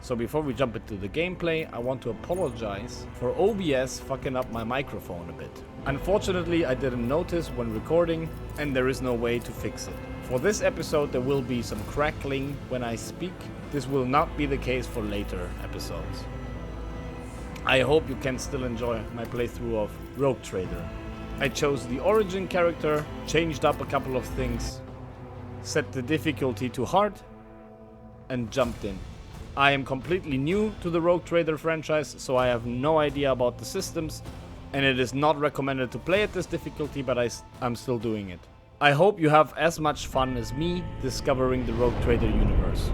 So before we jump into the gameplay, I want to apologize for OBS fucking up my microphone a bit. Unfortunately, I didn't notice when recording, and there is no way to fix it. For this episode, there will be some crackling when I speak. This will not be the case for later episodes. I hope you can still enjoy my playthrough of Rougetrader. I chose the origin character, changed up a couple of things, set the difficulty to hard, and jumped in. I am completely new to the Rougetrader franchise, so I have no idea about the systems, and it is not recommended to play at this difficulty, but I'm still doing it. I hope you have as much fun as me discovering the Rougetrader universe.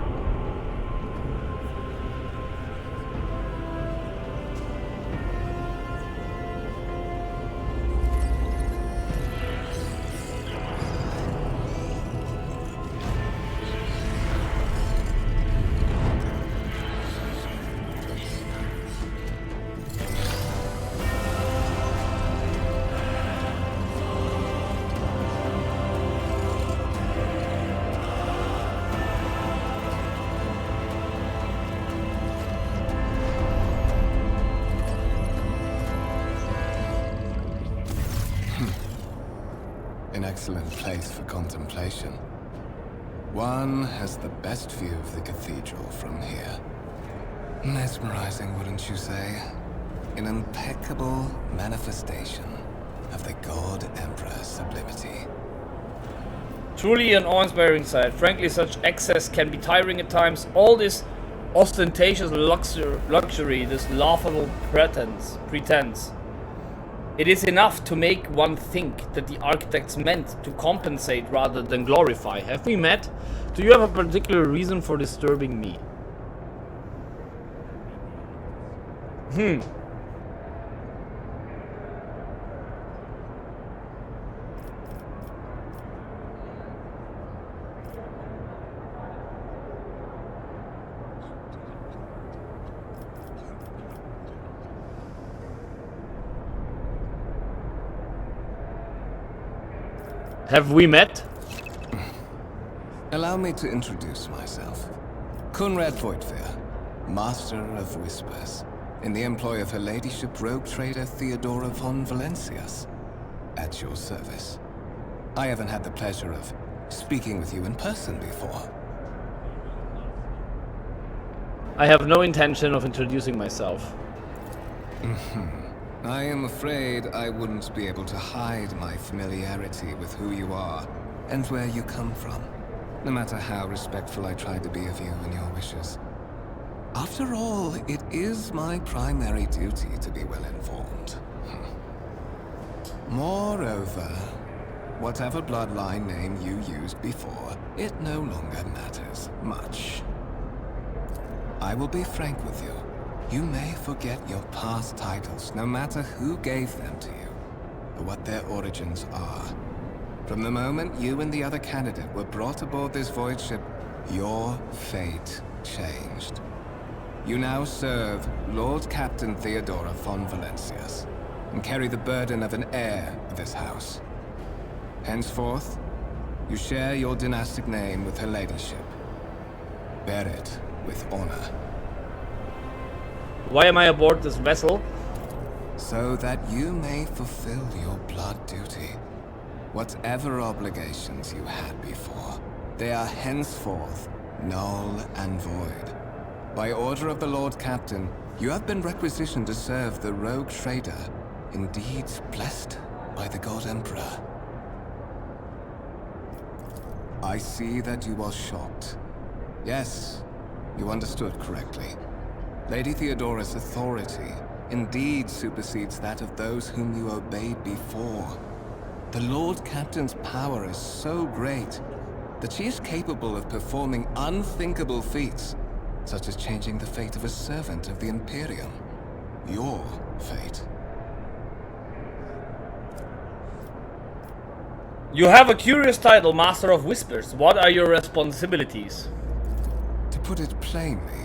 An excellent place for contemplation. One has the best view of the cathedral from here. Mesmerizing, wouldn't you say? An impeccable manifestation of the God Emperor's sublimity. Truly an awe-inspiring sight. Frankly, such excess can be tiring at times. All this ostentatious luxury, this laughable pretense. It is enough to make one think that the architects meant to compensate rather than glorify. Have we met? Do you have a particular reason for disturbing me? Have we met? Allow me to introduce myself. Kunrad, Master of Whispers, in the employ of Her Ladyship Rougetrader Theodora von Valencias. At your service. I haven't had the pleasure of speaking with you in person before. I have no intention of introducing myself. I am afraid I wouldn't be able to hide my familiarity with who you are and where you come from, no matter how respectful I try to be of you and your wishes. After all, it is my primary duty to be well informed. Moreover, whatever bloodline name you used before, it no longer matters much. I will be frank with you. You may forget your past titles, no matter who gave them to you, or what their origins are. From the moment you and the other candidate were brought aboard this void ship, your fate changed. You now serve Lord Captain Theodora von Valencias, and carry the burden of an heir of this house. Henceforth, you share your dynastic name with Her Ladyship. Bear it with honor. Why am I aboard this vessel? So that you may fulfill your blood duty. Whatever obligations you had before, they are henceforth null and void. By order of the Lord Captain, you have been requisitioned to serve the Rougetrader, indeed blessed by the God Emperor. I see that you are shocked. Yes, you understood correctly. Lady Theodora's authority indeed supersedes that of those whom you obeyed before. The Lord Captain's power is so great that she is capable of performing unthinkable feats, such as changing the fate of a servant of the Imperium. Your fate. You have a curious title, Master of Whispers. What are your responsibilities? To put it plainly,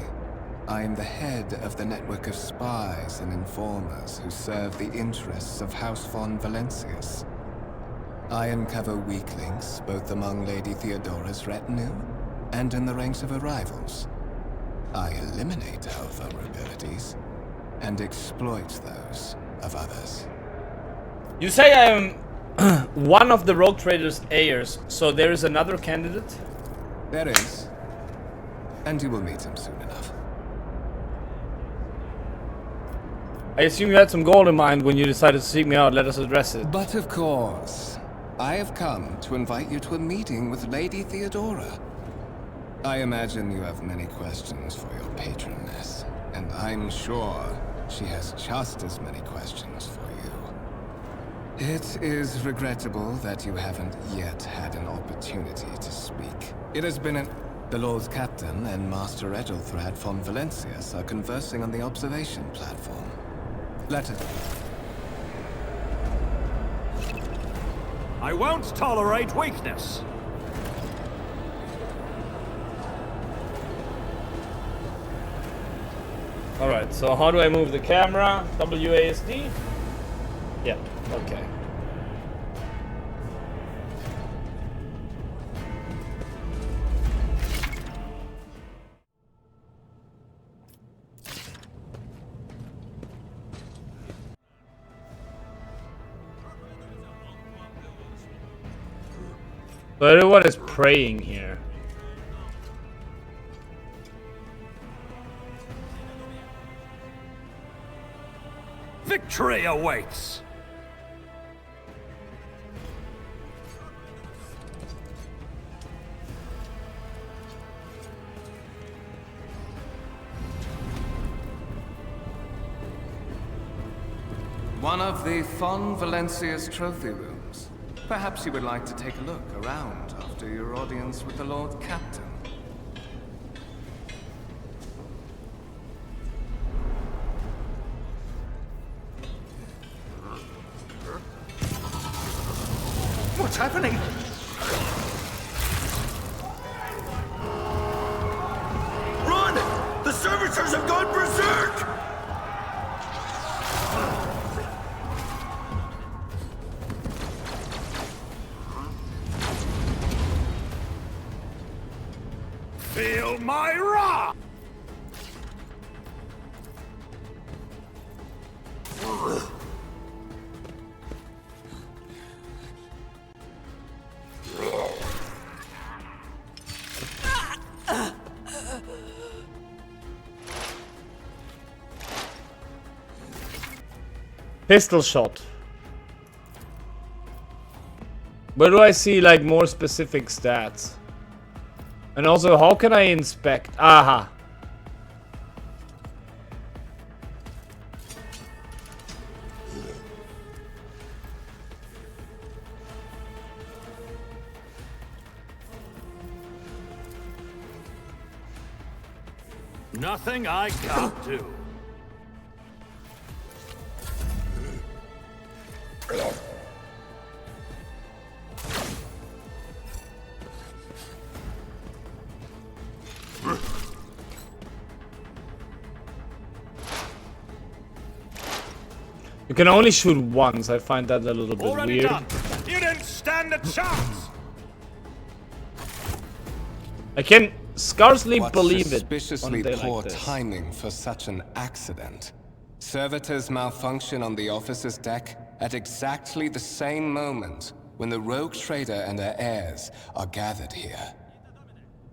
I am the head of the network of spies and informers who serve the interests of House von Valencias. I uncover weak links both among Lady Theodora's retinue and in the ranks of her rivals. I eliminate our vulnerabilities and exploit those of others. You say I am one of the Rougetrader's heirs, so there is another candidate? There is. And you will meet him soon enough. I assume you had some gold in mind when you decided to seek me out. Let us address it. But of course, I have come to invite you to a meeting with Lady Theodora. I imagine you have many questions for your patroness, and I'm sure she has just as many questions for you. It is regrettable that you haven't yet had an opportunity to speak. It has been The Lord Captain and Master Edelthrad von Valencius are conversing on the observation platform. Let it... I won't tolerate weakness. Alright, so how do I move the camera? WASD? Yeah, okay. So everyone is praying here. Victory awaits! One of the Von Valencius trophy rooms. Perhaps you would like to take a look around after your audience with the Lord Captain. What's happening? Run! The servitors have gone berserk! Feel my wrath! Pistol shot. Where do I see like more specific stats? And also, how can I inspect? Aha. Nothing I can't do. You can only shoot once. I find that a little bit Already weird. done. You didn't stand a chance. I can scarcely What believe it on a suspiciously day poor like this. timing for such an accident. Servitors malfunction on the officer's deck at exactly the same moment when the Rougetrader and her heirs are gathered here.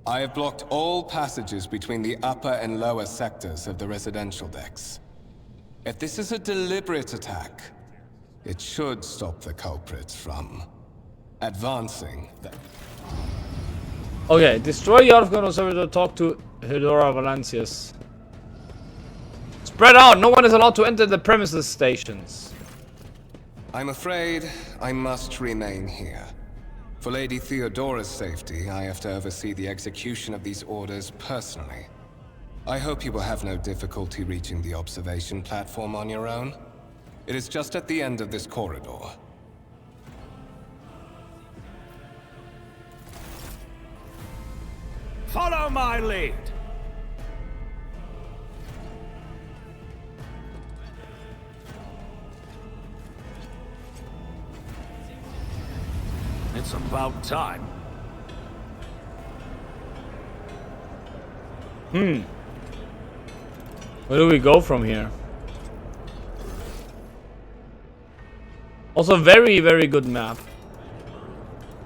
I have blocked all passages between the upper and lower sectors of the residential decks. If this is a deliberate attack, it should stop the culprits from advancing. Okay, destroy the out-of-control server to talk to Theodora Valencius. Spread out! No one is allowed to enter the premises stations. I'm afraid I must remain here. For Lady Theodora's safety, I have to oversee the execution of these orders personally. I hope you will have no difficulty reaching the observation platform on your own. It is just at the end of this corridor. Follow my lead. It's about time. Where do we go from here? Also, very, very good map.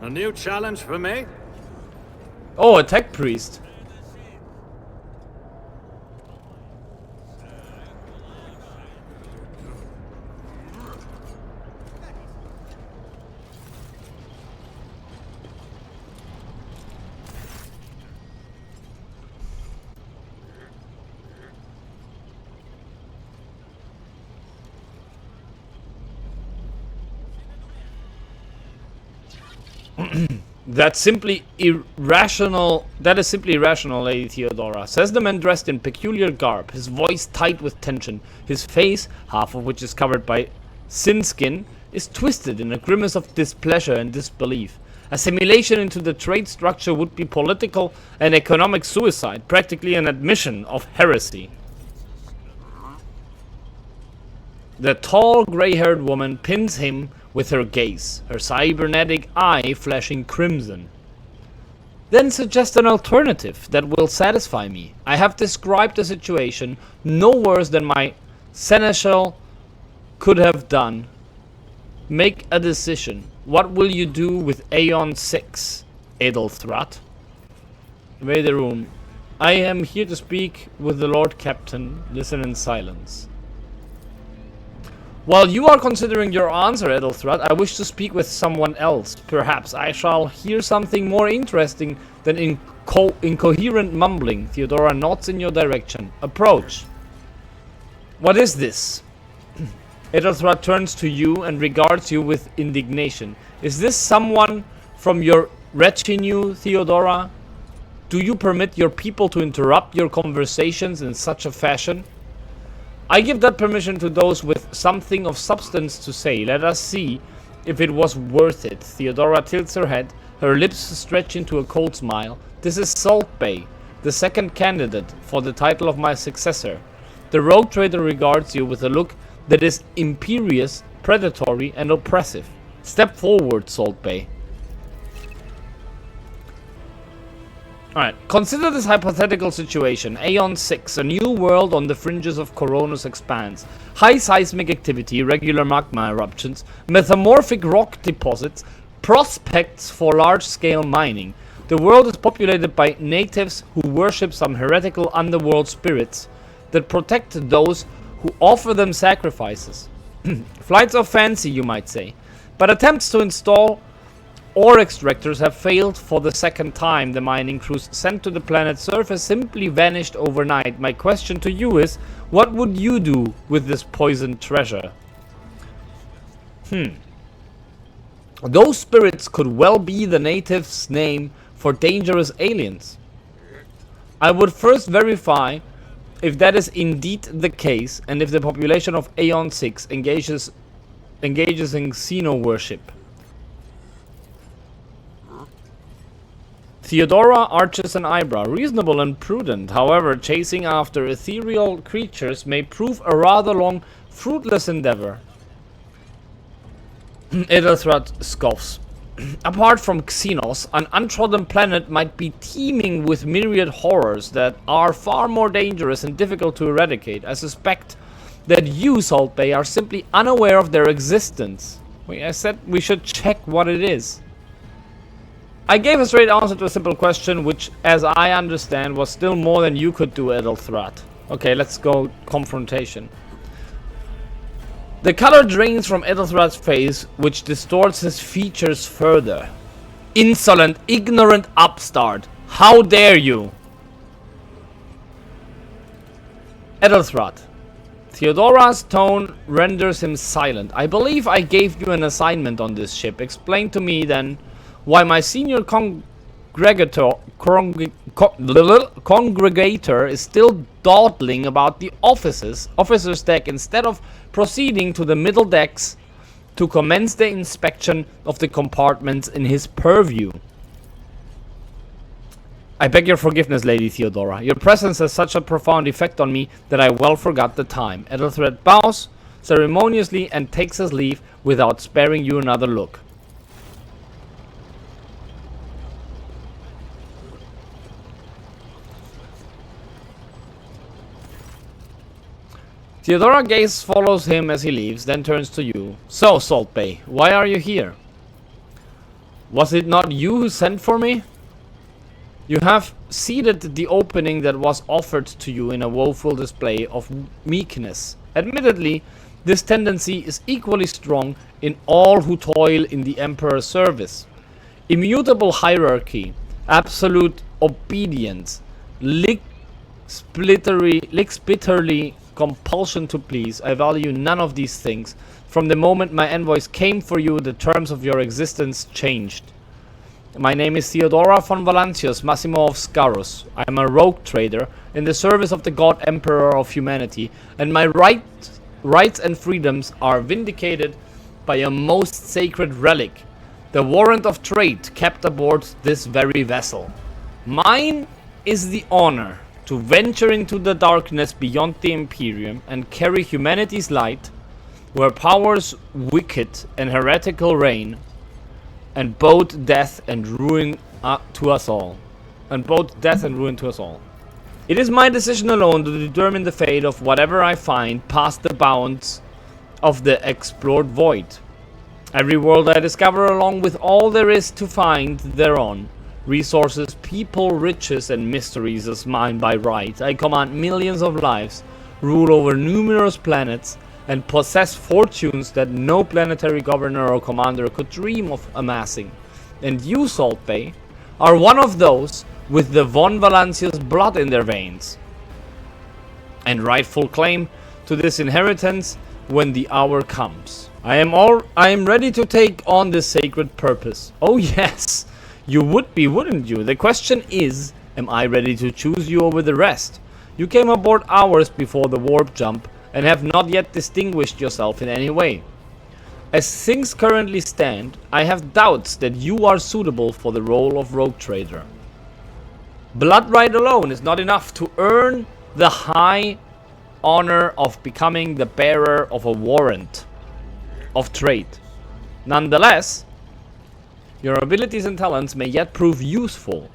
A new challenge for me? Oh, a tech priest. That's simply irrational. That is simply irrational, Lady Theodora, says the man dressed in peculiar garb, his voice tight with tension. His face, half of which is covered by sin skin, is twisted in a grimace of displeasure and disbelief. Assimilation into the trade structure would be political and economic suicide, practically an admission of heresy. The tall, gray-haired woman pins him with her gaze, her cybernetic eye flashing crimson. Then suggest an alternative that will satisfy me. I have described the situation no worse than my seneschal could have done. Make a decision. What will you do with Aeon 6, Edelthrad? Away the room. I am here to speak with the Lord Captain. Listen in silence. While you are considering your answer, Edelthrad, I wish to speak with someone else. Perhaps I shall hear something more interesting than incoherent mumbling. Theodora nods in your direction. Approach. What is this? Edelthrad turns to you and regards you with indignation. Is this someone from your retinue, Theodora? Do you permit your people to interrupt your conversations in such a fashion? I give that permission to those with something of substance to say. Let us see if it was worth it. Theodora tilts her head, her lips stretch into a cold smile. This is Salt Bay, the second candidate for the title of my successor. The Rougetrader regards you with a look that is imperious, predatory, and oppressive. Step forward, Salt Bay. Alright, consider this hypothetical situation. Aeon 6, a new world on the fringes of Coronus expands. High seismic activity, regular magma eruptions, metamorphic rock deposits, prospects for large-scale mining. The world is populated by natives who worship some heretical underworld spirits that protect those who offer them sacrifices. Flights of fancy, you might say. But attempts to install ore extractors have failed for the second time. The mining crews sent to the planet's surface simply vanished overnight. My question to you is, what would you do with this poisoned treasure? Those spirits could well be the natives' name for dangerous aliens. I would first verify if that is indeed the case, and if the population of Aeon 6 engages in xeno worship. Theodora arches an eyebrow. Reasonable and prudent. However, chasing after ethereal creatures may prove a rather long, fruitless endeavor. Edelthrad scoffs. Apart from Xenos, an untrodden planet might be teeming with myriad horrors that are far more dangerous and difficult to eradicate. I suspect that you, Salt Bay, are simply unaware of their existence. I said we should check what it is. I gave a straight answer to a simple question, which, as I understand, was still more than you could do, Edelthrad. Okay, let's go confrontation. The color drains from Edelthrad's face, which distorts his features further. Insolent, ignorant upstart! How dare you! Edelthrad. Theodora's tone renders him silent. I believe I gave you an assignment on this ship. Explain to me, then, why my senior congregator is still dawdling about the officer's deck instead of proceeding to the middle decks to commence the inspection of the compartments in his purview. I beg your forgiveness, Lady Theodora. Your presence has such a profound effect on me that I well forgot the time. Edelthrad bows ceremoniously and takes his leave without sparing you another look. Theodora's gaze follows him as he leaves, then turns to you. So, Salt Bay, why are you here? Was it not you who sent for me? You have ceded the opening that was offered to you in a woeful display of meekness. Admittedly, this tendency is equally strong in all who toil in the Emperor's service. Immutable hierarchy, absolute obedience, lickspitterly compulsion to please. I value none of these things. From the moment my envoys came for you, the terms of your existence changed. My name is Theodora von Valancius, Massimo of Scarus. I am a rogue trader in the service of the God Emperor of humanity, and my rights and freedoms are vindicated by a most sacred relic, the warrant of trade kept aboard this very vessel. Mine is the honor to venture into the darkness beyond the Imperium and carry humanity's light where powers wicked and heretical reign, and both death and ruin to us all. It is my decision alone to determine the fate of whatever I find past the bounds of the explored void. Every world I discover, along with all there is to find thereon, resources, people, riches, and mysteries, is mine by right. I command millions of lives, rule over numerous planets, and possess fortunes that no planetary governor or commander could dream of amassing. And you, Salt Bay, are one of those with the von Valancius blood in their veins, and rightful claim to this inheritance when the hour comes. I am ready to take on this sacred purpose. Oh yes, you would be, wouldn't you? The question is, am I ready to choose you over the rest? You came aboard hours before the warp jump, and have not yet distinguished yourself in any way. As things currently stand, I have doubts that you are suitable for the role of rogue trader. Blood right alone is not enough to earn the high honor of becoming the bearer of a warrant of trade. Nonetheless, your abilities and talents may yet prove useful,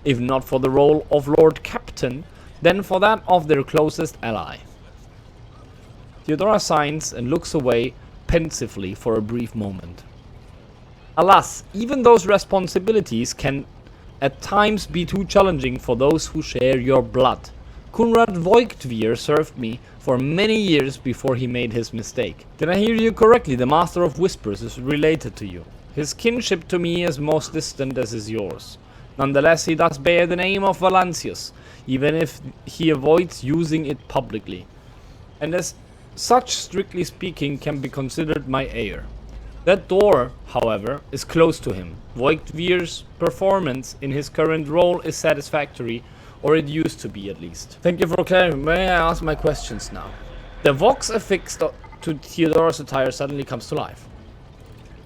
if not for the role of Lord Captain, then for that of their closest ally. Theodora signs and looks away pensively for a brief moment. Alas, even those responsibilities can at times be too challenging for those who share your blood. Kunrad Rougetrader served me for many years before he made his mistake. Did I hear you correctly? The Master of Whispers is related to you. His kinship to me is most distant as is yours. Nonetheless, he does bear the name of Valancius, even if he avoids using it publicly. And as such, strictly speaking, can be considered my heir. That door, however, is closed to him. Rougetrader's performance in his current role is satisfactory, or it used to be at least. Thank you for clarifying. May I ask my questions now? The vox affixed to Theodora's attire suddenly comes to life.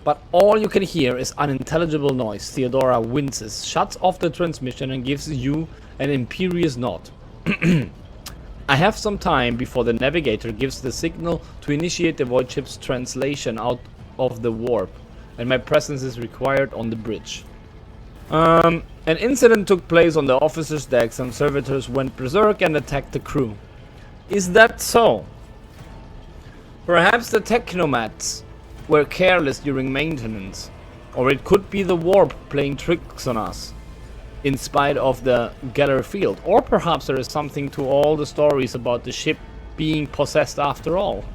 But all you can hear is unintelligible noise. Theodora winces, shuts off the transmission, and gives you an imperious nod. I have some time before the Navigator gives the signal to initiate the void ship's translation out of the warp, and my presence is required on the bridge. An incident took place on the officer's deck. Some servitors went berserk and attacked the crew. Is that so? Perhaps the technomats were careless during maintenance, or it could be the warp playing tricks on us, in spite of the Geller field. Or perhaps there is something to all the stories about the ship being possessed after all.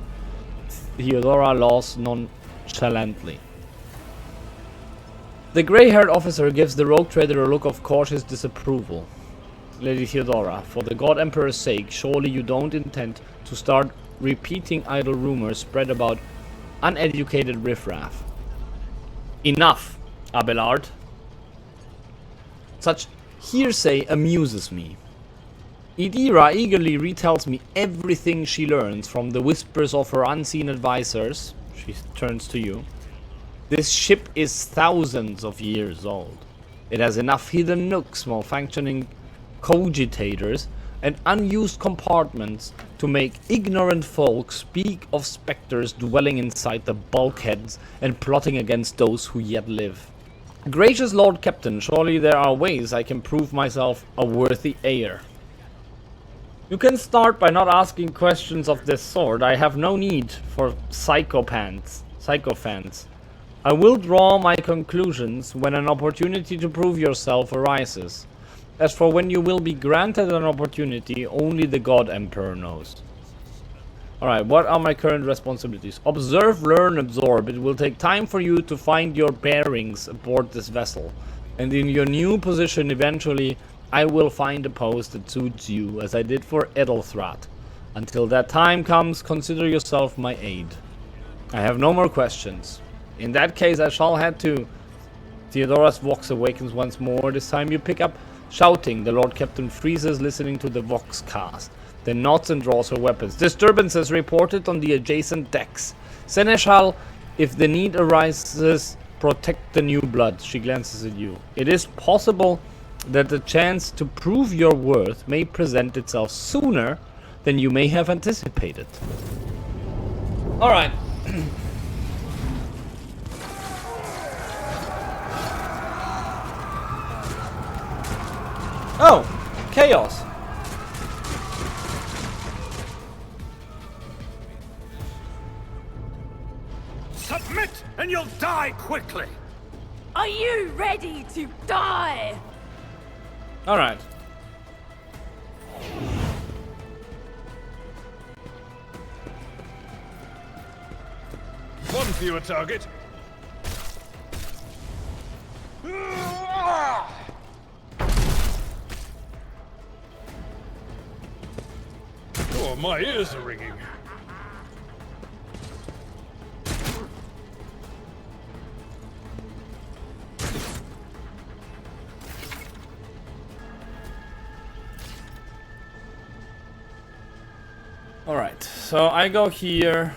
Theodora laughs nonchalantly. The grey-haired officer gives the rogue trader a look of cautious disapproval. Lady Theodora, for the God Emperor's sake, surely you don't intend to start repeating idle rumors spread about uneducated riffraff. Enough, Abelard. Such hearsay amuses me. Idira eagerly retells me everything she learns from the whispers of her unseen advisors. She turns to you. This ship is thousands of years old. It has enough hidden nooks, malfunctioning cogitators, and unused compartments to make ignorant folk speak of specters dwelling inside the bulkheads and plotting against those who yet live. Gracious Lord Captain, surely there are ways I can prove myself a worthy heir. You can start by not asking questions of this sort. I have no need for sycophants. I will draw my conclusions when an opportunity to prove yourself arises. As for when you will be granted an opportunity, only the God Emperor knows. Alright, what are my current responsibilities? Observe, learn, absorb. It will take time for you to find your bearings aboard this vessel. And in your new position, eventually, I will find a post that suits you, as I did for Edelthrad. Until that time comes, consider yourself my aide. I have no more questions. In that case, I shall head to... Theodora's Vox awakens once more. This time you pick up shouting. The Lord Captain freezes, listening to the Vox cast. Then nods and draws her weapons. Disturbances reported on the adjacent decks. Seneschal, if the need arises, protect the new blood. She glances at you. It is possible that the chance to prove your worth may present itself sooner than you may have anticipated. Alright. Oh! Chaos! Submit and you'll die quickly! Are you ready to die? Alright. One fewer target. Oh, my ears are ringing. Alright, so I go here,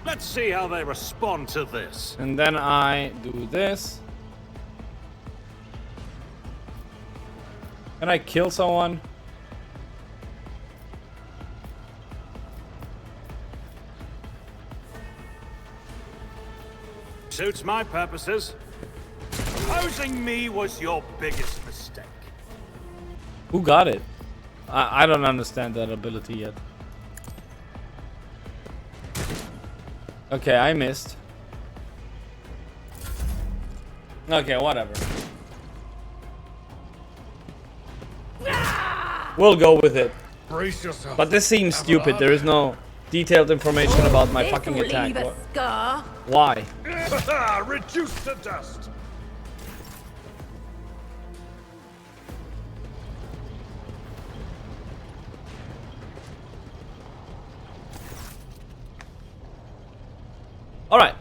Let's see how they respond to this. and then I do this. Can I kill someone? Suits my purposes. Opposing me was your biggest mistake. Who got it? I don't understand that ability yet. Okay, I missed. Okay, whatever. We'll go with it. Brace yourself. But this seems stupid. There is no detailed information about my fucking This'll attack. leave a scar. Why? Reduced to dust. Alright.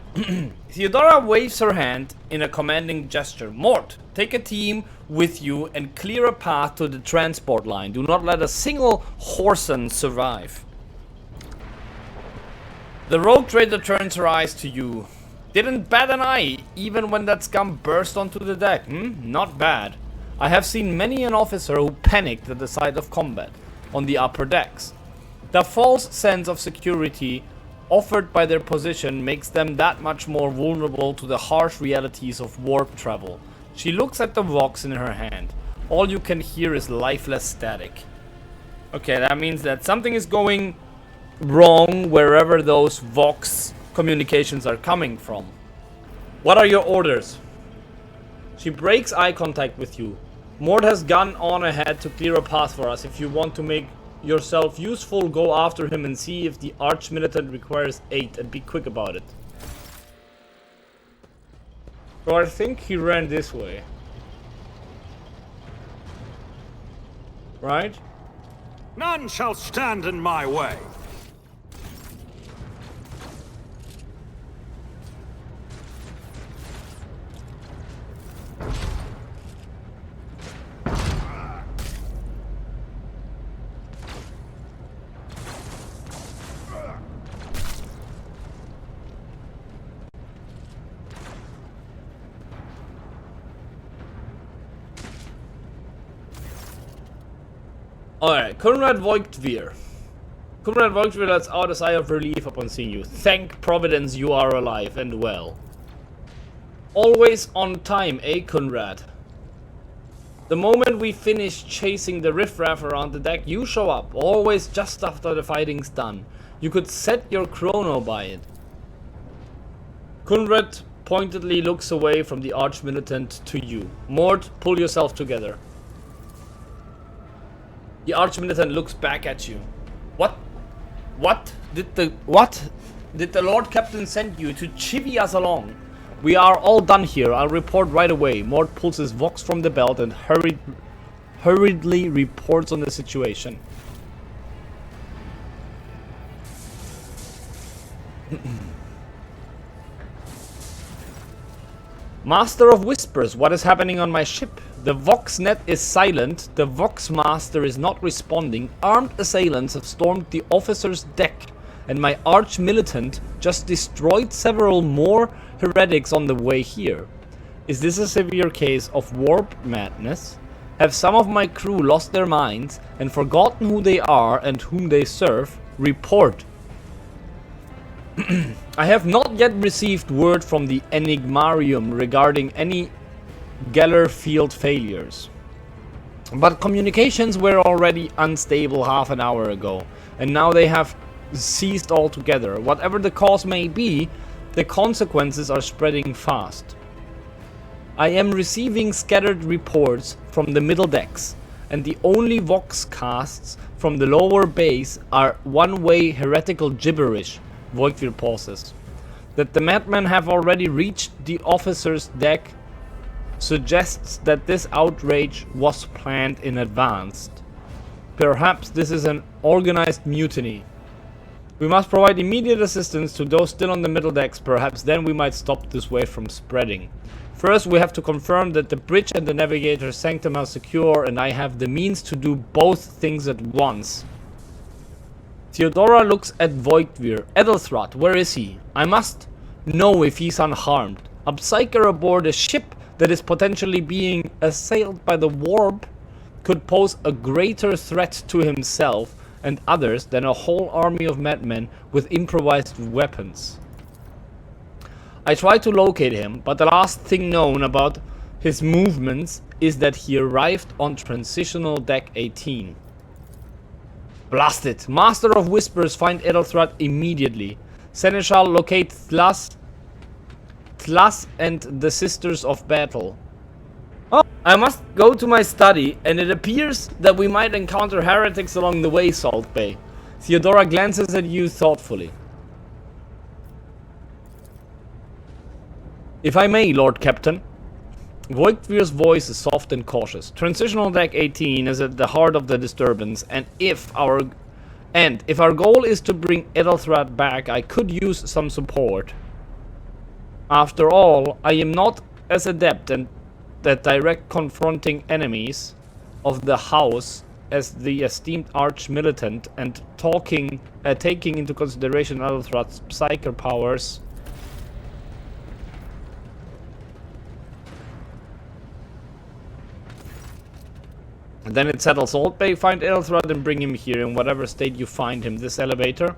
Theodora waves her hand in a commanding gesture. Mort, take a team with you and clear a path to the transport line. Do not let a single Whoreson survive. The Rougetrader turns her eyes to you. Didn't bat an eye, even when that scum burst onto the deck. Not bad. I have seen many an officer who panicked at the sight of combat on the upper decks. The false sense of security offered by their position makes them that much more vulnerable to the harsh realities of warp travel. She looks at the Vox in her hand. All you can hear is lifeless static. Okay, that means that something is going wrong wherever those Vox communications are coming from. What are your orders? She breaks eye contact with you. Mort has gone on ahead to clear a path for us. If you want to make yourself useful, go after him and see if the arch-militant requires aid, and be quick about it. So I think he ran this way. Right? None shall stand in my way. Alright, Kunrad Voigtvir. Kunrad Voigtvir lets out a sigh of relief upon seeing you. Thank Providence you are alive and well. Always on time, eh, Kunrad? The moment we finish chasing the riffraff around the deck, you show up, always just after the fighting's done. You could set your chrono by it. Kunrad pointedly looks away from the arch-militant to you. Mort, pull yourself together. The arch-militant looks back at you. What? What did the Lord Captain send you to chivvy us along? We are all done here. I'll report right away. Mort pulls his vox from the belt and hurriedly reports on the situation. Master of Whispers, what is happening on my ship? The Vox net is silent, the Vox Master is not responding, armed assailants have stormed the officer's deck, and my arch-militant just destroyed several more heretics on the way here. Is this a severe case of warp madness? Have some of my crew lost their minds and forgotten who they are and whom they serve? Report. I have not yet received word from the Enigmarium regarding any Geller field failures. But communications were already unstable half an hour ago, and now they have ceased altogether. Whatever the cause may be, the consequences are spreading fast. I am receiving scattered reports from the middle decks, and the only vox casts from the lower base are one-way heretical gibberish. Voigtvir pauses. That the madmen have already reached the officer's deck suggests that this outrage was planned in advance. Perhaps this is an organized mutiny. We must provide immediate assistance to those still on the middle decks. Perhaps then we might stop this wave from spreading. First, we have to confirm that the bridge and the Navigator sanctum are secure, and I have the means to do both things at once. Theodora looks at Voigtvir. Edelthrad, where is he? I must know if he's unharmed. A psyker aboard a ship that is potentially being assailed by the warp could pose a greater threat to himself and others than a whole army of madmen with improvised weapons. I tried to locate him, but the last thing known about his movements is that he arrived on Transitional Deck 18. Blast it! Master of Whispers, find Edelthrad immediately. Seneschal, locate Thlas and the Sisters of Battle. Oh, I must go to my study, and it appears that we might encounter heretics along the way, Salt Bay. Theodora glances at you thoughtfully. If I may, Lord Captain. Voigtvir's voice is soft and cautious. Transitional Deck 18 is at the heart of the disturbance, and if our goal is to bring Edelthrad back, I could use some support. After all, I am not as adept at direct confronting enemies of the house as the esteemed arch-militant, and taking into consideration Edelthrad's psyker powers. And then it settles. Salt Bay, find Edelthrad and bring him here in whatever state you find him. This elevator,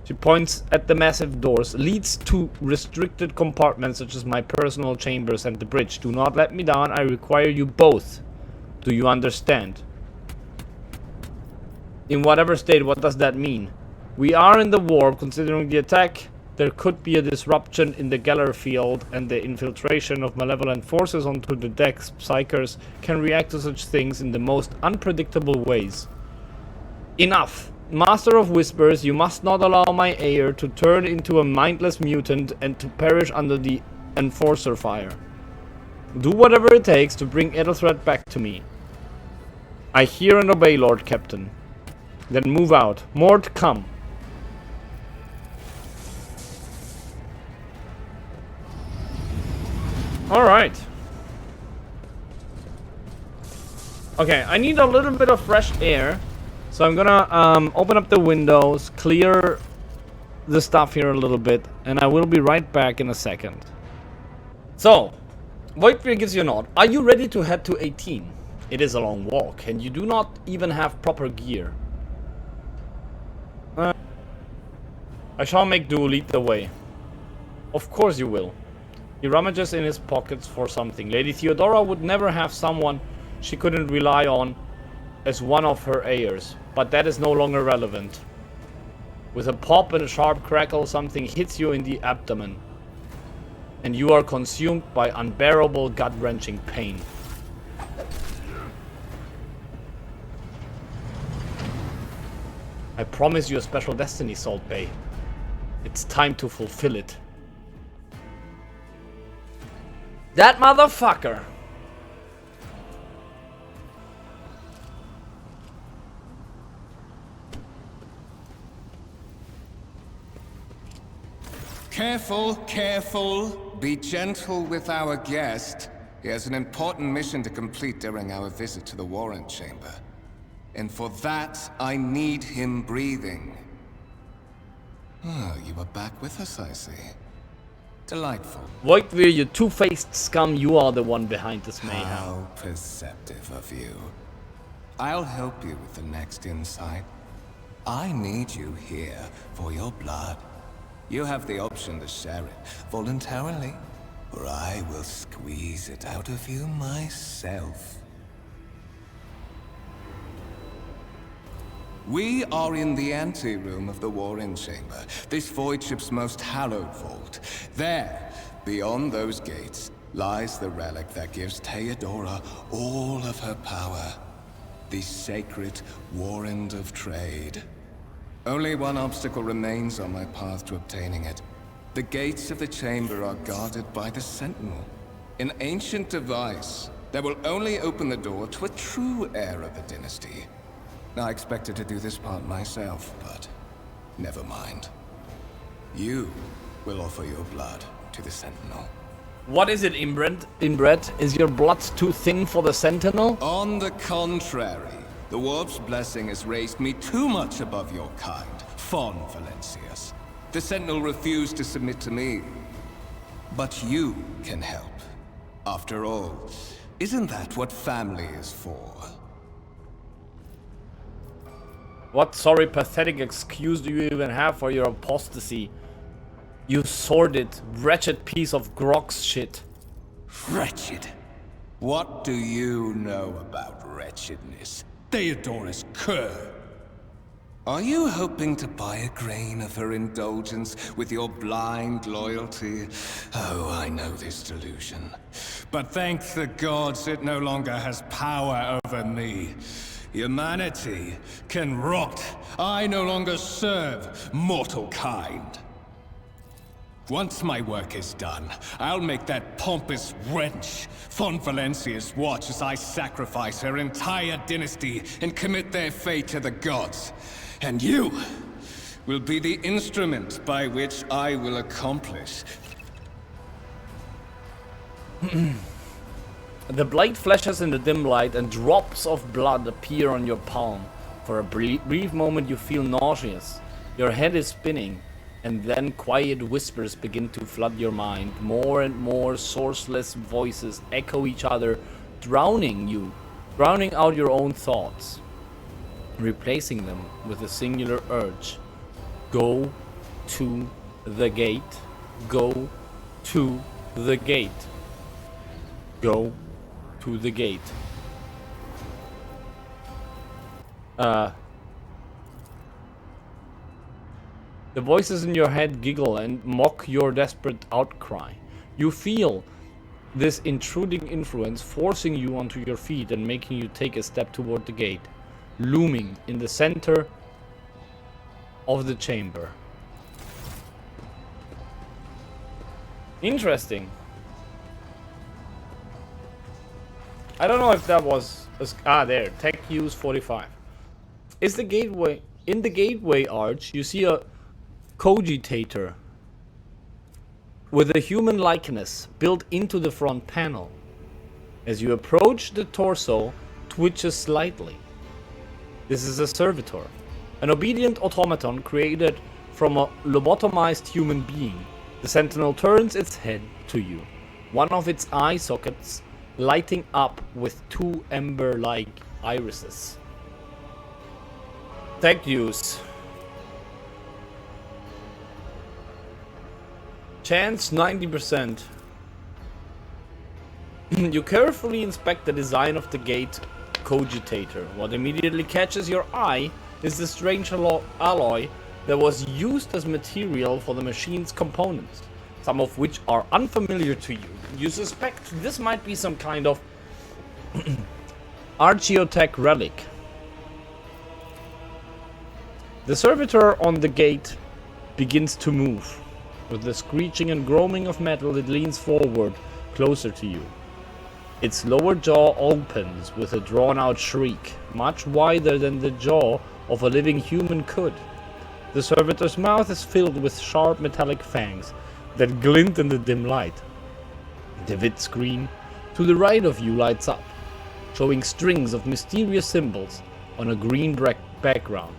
she points at the massive doors, leads to restricted compartments such as my personal chambers and the bridge. Do not let me down. I require you both. Do you understand? In whatever state, what does that mean? We are in the warp. Considering the attack, there could be a disruption in the Geller field, and the infiltration of malevolent forces onto the decks. Psykers can react to such things in the most unpredictable ways. Enough! Master of Whispers, you must not allow my heir to turn into a mindless mutant and to perish under the Enforcer fire. Do whatever it takes to bring Edelthrad back to me. I hear and obey, Lord Captain. Then move out. Mort, come. Alright. Okay, I need a little bit of fresh air. So I'm gonna open up the windows, clear the stuff here a little bit, and I will be right back in a second. So, Voigtvir gives you a nod. Are you ready to head to 18? It is a long walk, and you do not even have proper gear. I shall make do, lead the way. Of course you will. He rummages in his pockets for something. Lady Theodora would never have someone she couldn't rely on as one of her heirs, but that is no longer relevant. With a pop and a sharp crackle, something hits you in the abdomen, and you are consumed by unbearable gut-wrenching pain. I promise you a special destiny, Salt Bay. It's time to fulfill it. That motherfucker! Careful, careful. Be gentle with our guest. He has an important mission to complete during our visit to the Warrant Chamber. And for that, I need him breathing. Oh, you are back with us, I see. Delightful. Voidweir, you two-faced scum, you are the one behind this mayhem. How perceptive of you. I'll help you with the next insight. I need you here for your blood. You have the option to share it voluntarily, or I will squeeze it out of you myself. We are in the anteroom of the Warring Chamber, this void ship's most hallowed vault. There, beyond those gates, lies the relic that gives Theodora all of her power. The sacred Warrant of Trade. Only one obstacle remains on my path to obtaining it. The gates of the chamber are guarded by the Sentinel, an ancient device that will only open the door to a true heir of the dynasty. I expected to do this part myself, but never mind. You will offer your blood to the Sentinel. What is it, inbred? Is your blood too thin for the Sentinel? On the contrary, the Warp's blessing has raised me too much above your kind, Fon Valencius. The Sentinel refused to submit to me. But you can help. After all, isn't that what family is for? What sorry, pathetic excuse do you even have for your apostasy? You sordid, wretched piece of Grog's shit. Wretched? What do you know about wretchedness? Theodora's cur. Are you hoping to buy a grain of her indulgence with your blind loyalty? Oh, I know this delusion. But thank the gods it no longer has power over me. Humanity can rot. I no longer serve mortal kind. Once my work is done, I'll make that pompous wench Fon Valencius watch as I sacrifice her entire dynasty and commit their fate to the gods. And you will be the instrument by which I will accomplish. The blade flashes in the dim light and drops of blood appear on your palm. For a brief moment you feel nauseous. Your head is spinning. And then quiet whispers begin to flood your mind. More and more sourceless voices echo each other, drowning out your own thoughts, replacing them with a singular urge. Go to the gate. Go to the gate. Go to the gate. The voices in your head giggle and mock your desperate outcry. You feel this intruding influence forcing you onto your feet and making you take a step toward the gate, looming in the center of the chamber. Interesting. I don't know if that was... there. Tech use 45. Is the gateway... In the gateway arch, you see a Rougetrader with a human likeness built into the front panel. As you approach, the torso twitches slightly. This is a servitor, an obedient automaton created from a lobotomized human being. The Sentinel turns its head to you, one of its eye sockets lighting up with two ember-like irises. Tech use. Chance 90%. You carefully inspect the design of the gate Rougetrader. What immediately catches your eye is the strange alloy that was used as material for the machine's components, some of which are unfamiliar to you. You suspect this might be some kind of archaeotech relic. The servitor on the gate begins to move. With the screeching and groaning of metal, it leans forward, closer to you. Its lower jaw opens with a drawn-out shriek, much wider than the jaw of a living human could. The servitor's mouth is filled with sharp metallic fangs that glint in the dim light. The vid screen to the right of you lights up, showing strings of mysterious symbols on a green background.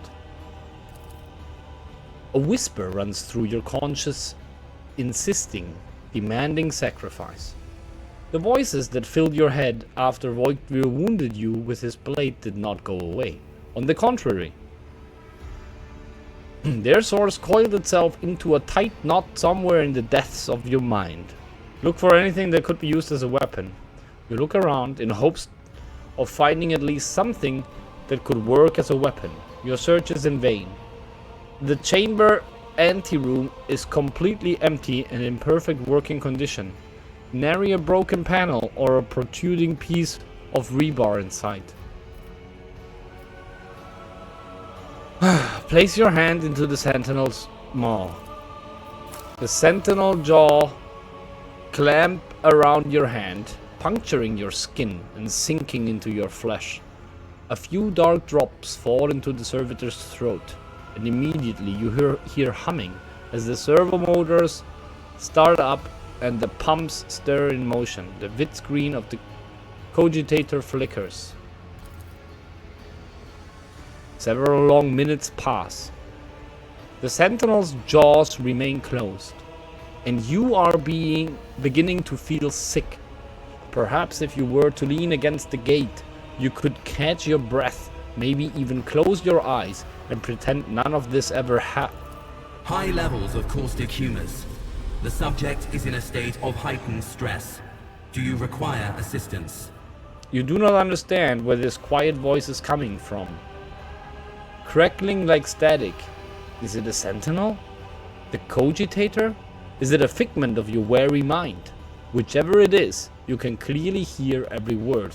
A whisper runs through your conscious, insisting, demanding sacrifice. The voices that filled your head after Voigtwir wounded you with his blade did not go away. On the contrary, their source coiled itself into a tight knot somewhere in the depths of your mind. Look for anything that could be used as a weapon. You look around in hopes of finding at least something that could work as a weapon. Your search is in vain. The chamber anteroom is completely empty and in perfect working condition. Nary a broken panel or a protruding piece of rebar in sight. Place your hand into the sentinel's maw. The sentinel jaw clamp around your hand, puncturing your skin and sinking into your flesh. A few dark drops fall into the servitor's throat, and immediately you hear humming as the servo motors start up and the pumps stir in motion. The vid screen of the Rougetrader flickers. Several long minutes pass. The sentinel's jaws remain closed, and you are beginning to feel sick. Perhaps if you were to lean against the gate, you could catch your breath, maybe even close your eyes and pretend none of this ever happened. High levels of caustic humors. The subject is in a state of heightened stress. Do you require assistance? You do not understand where this quiet voice is coming from. Crackling like static. Is it a sentinel? The Rougetrader? Is it a figment of your wary mind? Whichever it is, you can clearly hear every word.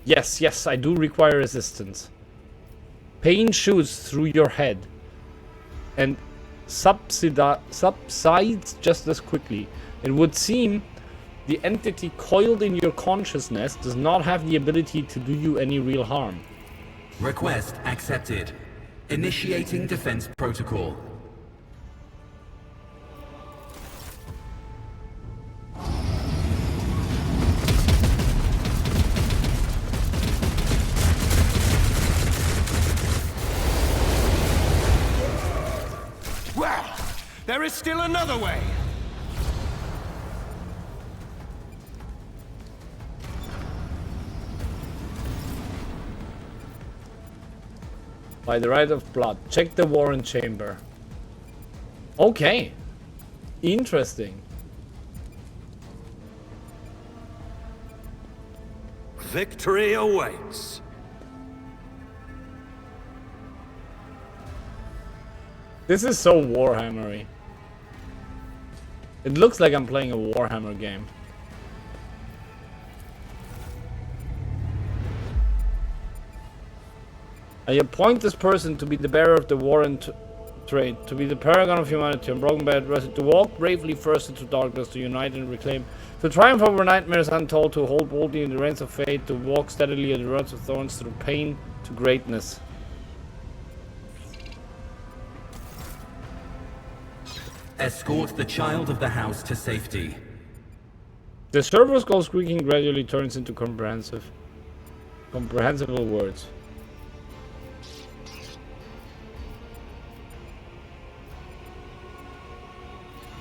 Yes, I do require assistance. Pain shoots through your head and subsides just as quickly. It would seem the entity coiled in your consciousness does not have the ability to do you any real harm. Request accepted. Initiating defense protocol. Well, there is still another way. By the right of blood. Check the warren chamber. Okay. Interesting. Victory awaits. This is so Warhammer-y. It looks like I'm playing a Warhammer game. I appoint this person to be the bearer of the warren trade, to be the paragon of humanity, unbroken by adversity, to walk bravely first into darkness, to unite and reclaim, to triumph over nightmares untold, to hold boldly in the reins of fate, to walk steadily in the roads of thorns, through pain to greatness. Escort the child of the house to safety. The servo skull squeaking gradually turns into comprehensible words.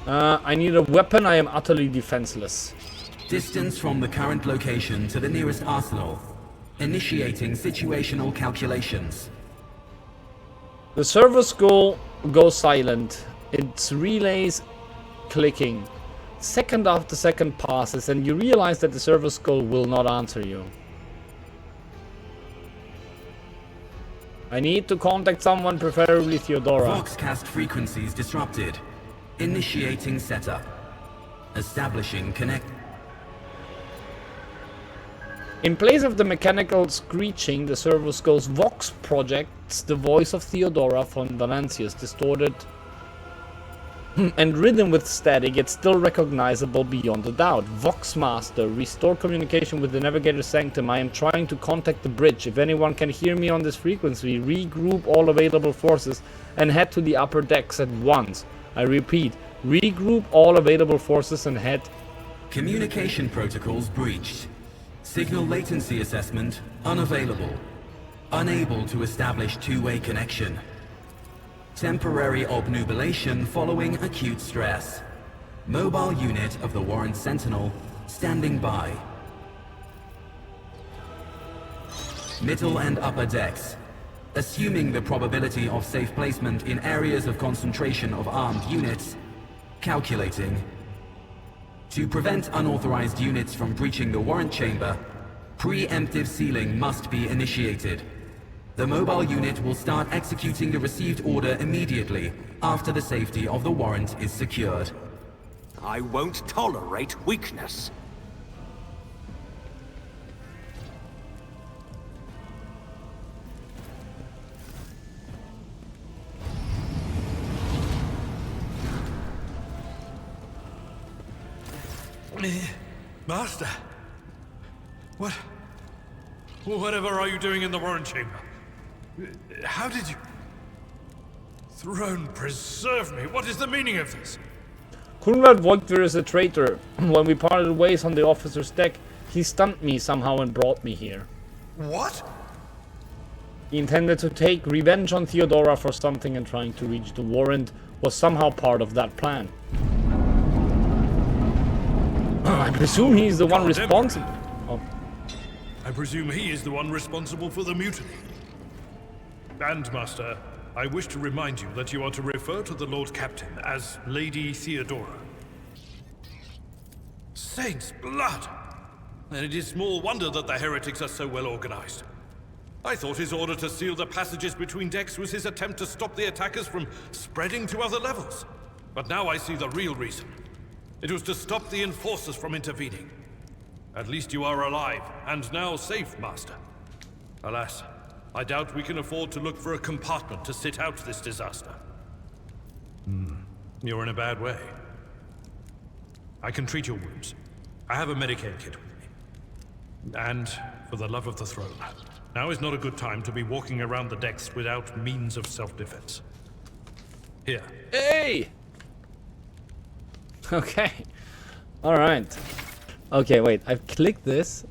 I need a weapon. I am utterly defenseless. Distance from the current location to the nearest arsenal. Initiating situational calculations. The servo skull goes silent. Its relays clicking. Second after second passes and you realize that the server skull will not answer you. I need to contact someone, preferably Theodora. Voxcast frequencies disrupted. Initiating setup. Establishing connect. In place of the mechanical screeching, the server skull's Vox projects the voice of Theodora von Valancius, distorted and ridden with static, yet still recognizable beyond a doubt. Vox Master, restore communication with the Navigator Sanctum. I am trying to contact the bridge. If anyone can hear me on this frequency, regroup all available forces and head to the upper decks at once. I repeat, regroup all available forces and head... Communication protocols breached. Signal latency assessment unavailable. Unable to establish two-way connection. Temporary obnubilation following acute stress. Mobile unit of the Warrant Sentinel standing by. Middle and upper decks. Assuming the probability of safe placement in areas of concentration of armed units. Calculating. To prevent unauthorized units from breaching the warrant chamber, preemptive sealing must be initiated. The mobile unit will start executing the received order immediately after the safety of the warrant is secured. I won't tolerate weakness. Master, whatever are you doing in the warrant chamber? How did you... Throne preserve me, what is the meaning of this? Kunrad Voigtver is a traitor. When we parted ways on the officer's deck, he stunned me somehow and brought me here. What? He intended to take revenge on Theodora for something, and trying to reach the warrant was somehow part of that plan. I presume he's the one responsible. Oh. I presume he is the one responsible for the mutiny. And, Master, I wish to remind you that you are to refer to the Lord Captain as Lady Theodora. Saints' blood! Then it is small wonder that the heretics are so well organized. I thought his order to seal the passages between decks was his attempt to stop the attackers from spreading to other levels. But now I see the real reason. It was to stop the enforcers from intervening. At least you are alive, and now safe, Master. Alas, I doubt we can afford to look for a compartment to sit out this disaster. You're in a bad way. I can treat your wounds. I have a Medicaid kit with me. And, for the love of the throne, now is not a good time to be walking around the decks without means of self-defense. Here. Hey! Okay. Alright. Okay, wait. I've clicked this,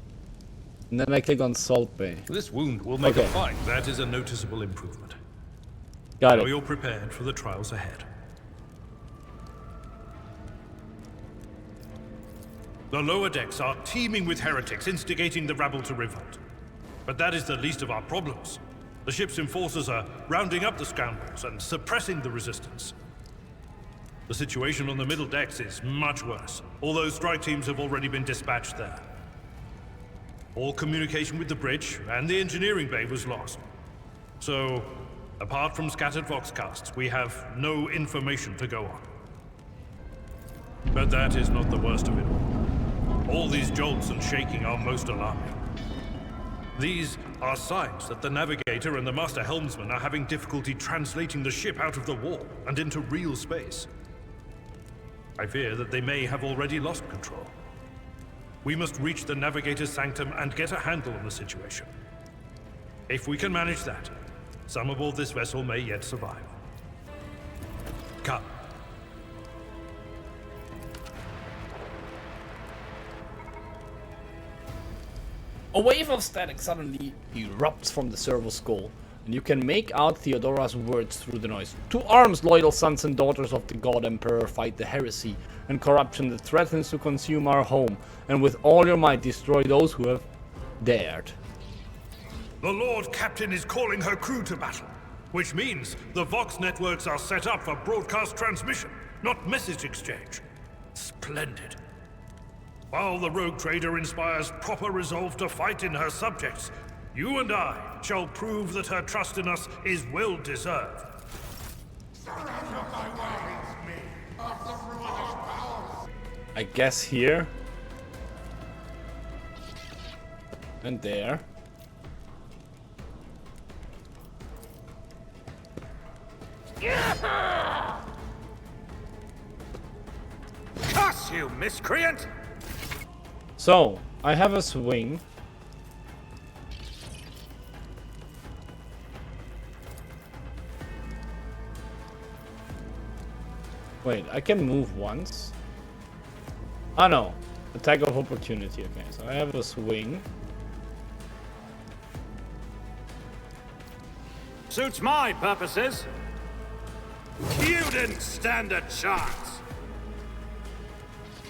and then I click on Salt Bay. This wound will make a fight. That is a noticeable improvement. Got Now it. you're prepared for the trials ahead. The lower decks are teeming with heretics instigating the rabble to revolt. But that is the least of our problems. The ship's enforcers are rounding up the scoundrels and suppressing the resistance. The situation on the middle decks is much worse, although strike teams have already been dispatched there. All communication with the bridge and the engineering bay was lost. So, apart from scattered voxcasts, we have no information to go on. But that is not the worst of it all. All these jolts and shaking are most alarming. These are signs that the Navigator and the Master Helmsman are having difficulty translating the ship out of the wall and into real space. I fear that they may have already lost control. We must reach the Navigator's Sanctum and get a handle on the situation. If we can manage that, some aboard this vessel may yet survive. Come. A wave of static suddenly erupts from the servo skull, and you can make out Theodora's words through the noise. To arms, loyal sons and daughters of the God Emperor, fight the heresy and corruption that threatens to consume our home, and with all your might destroy those who have dared. The Lord Captain is calling her crew to battle, which means the Vox networks are set up for broadcast transmission, not message exchange. Splendid. While the Rougetrader inspires proper resolve to fight in her subjects, you and I shall prove that her trust in us is well deserved. I guess here. And there. Curse you, miscreant! So, I have a swing. Wait, I can move once. Oh no, attack of opportunity. Okay, so I have a swing. Suits my purposes. You didn't stand a chance.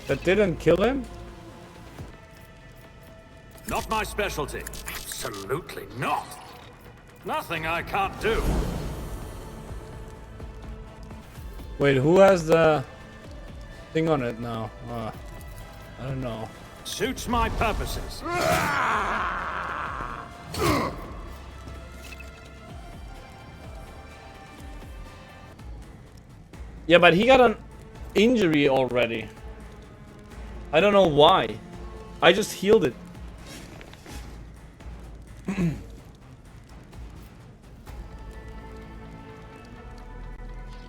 That didn't kill him? Not my specialty. Absolutely not. Nothing I can't do. Wait, who has the thing on it now? I don't know. Suits my purposes. Yeah, but he got an injury already. I don't know why. I just healed it.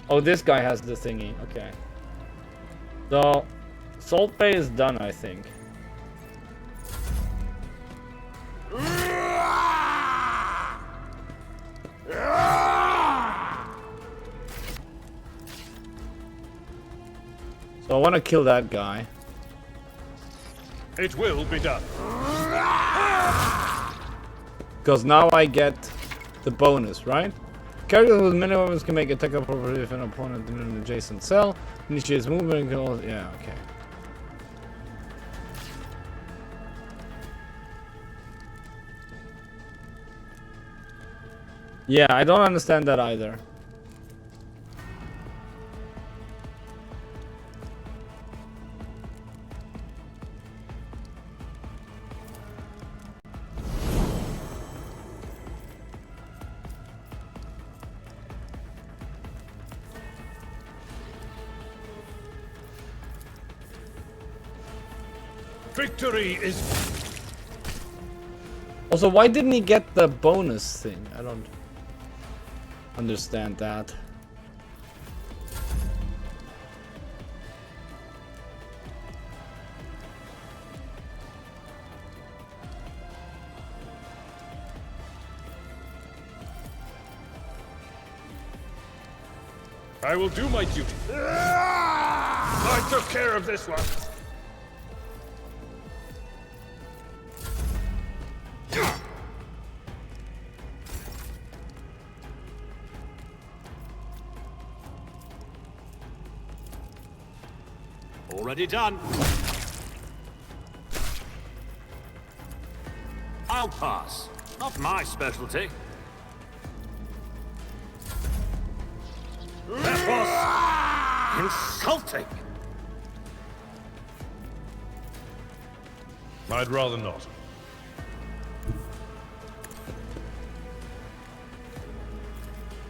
Oh, this guy has the thingy. Okay. So, Salt Bay is done, I think. So I want to kill that guy. It will be done. Because now I get the bonus, right? Characters with many weapons can make attack appropriate if an opponent in an adjacent cell initiates movement and can also, yeah, okay. Yeah, I don't understand that either. Victory is... Also, why didn't he get the bonus thing? I don't understand that. I will do my duty. I took care of this one. Already done. I'll pass. Not my specialty. That was insulting. I'd rather not.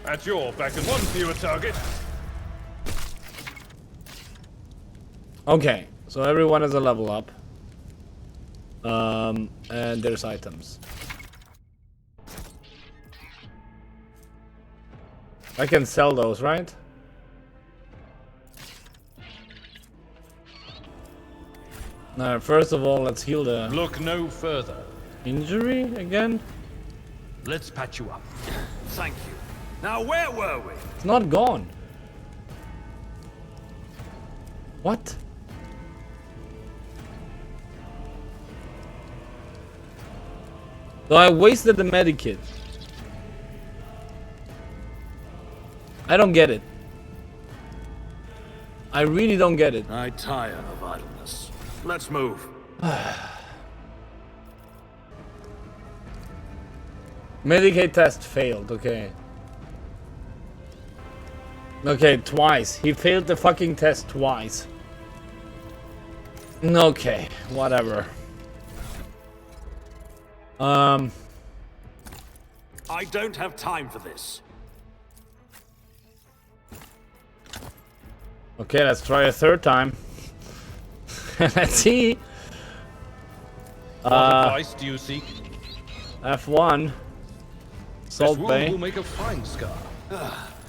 At your back and one fewer target. Okay, so everyone has a level up. And there's items. I can sell those, right? Now, first of all, let's heal the Look no further. injury again. Let's patch you up. Thank you. Now where were we? It's not gone. What? So I wasted the medikit. I don't get it. I really don't get it. I tire of idleness. Let's move. Medicate test failed, okay. Okay, twice. He failed the fucking test twice. Okay, whatever. I don't have time for this. Okay, let's try a third time. Let's see. What advice do you seek? F1. This Salt wound Bay. will make a fine scar.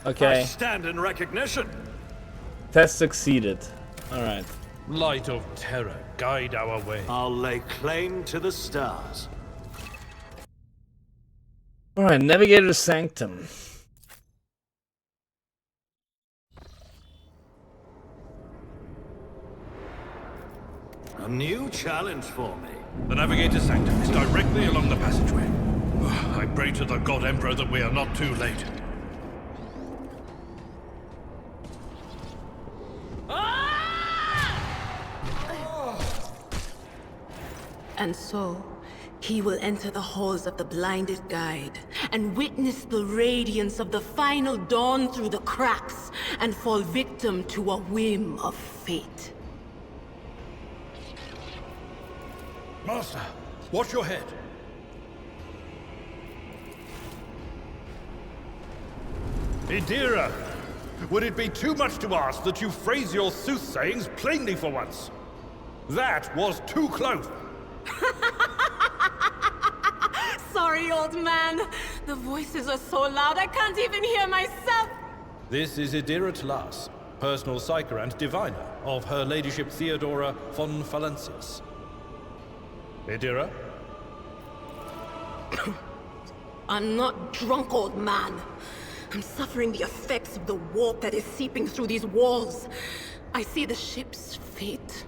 Okay, I stand in recognition. test succeeded. Alright. Light of terror, guide our way. I'll lay claim to the stars. Alright, Navigator Sanctum. A new challenge for me. The Navigator Sanctum is directly along the passageway. I pray to the God Emperor that we are not too late. And so, he will enter the halls of the blinded guide and witness the radiance of the final dawn through the cracks and fall victim to a whim of fate. Master, watch your head. Idira, would it be too much to ask that you phrase your soothsayings plainly for once? That was too close. Sorry, old man. The voices are so loud I can't even hear myself. This is Idira Tlas, personal psyker and diviner of Her Ladyship Theodora von Valancius. Idira? I'm not drunk, old man. I'm suffering the effects of the warp that is seeping through these walls. I see the ship's fate.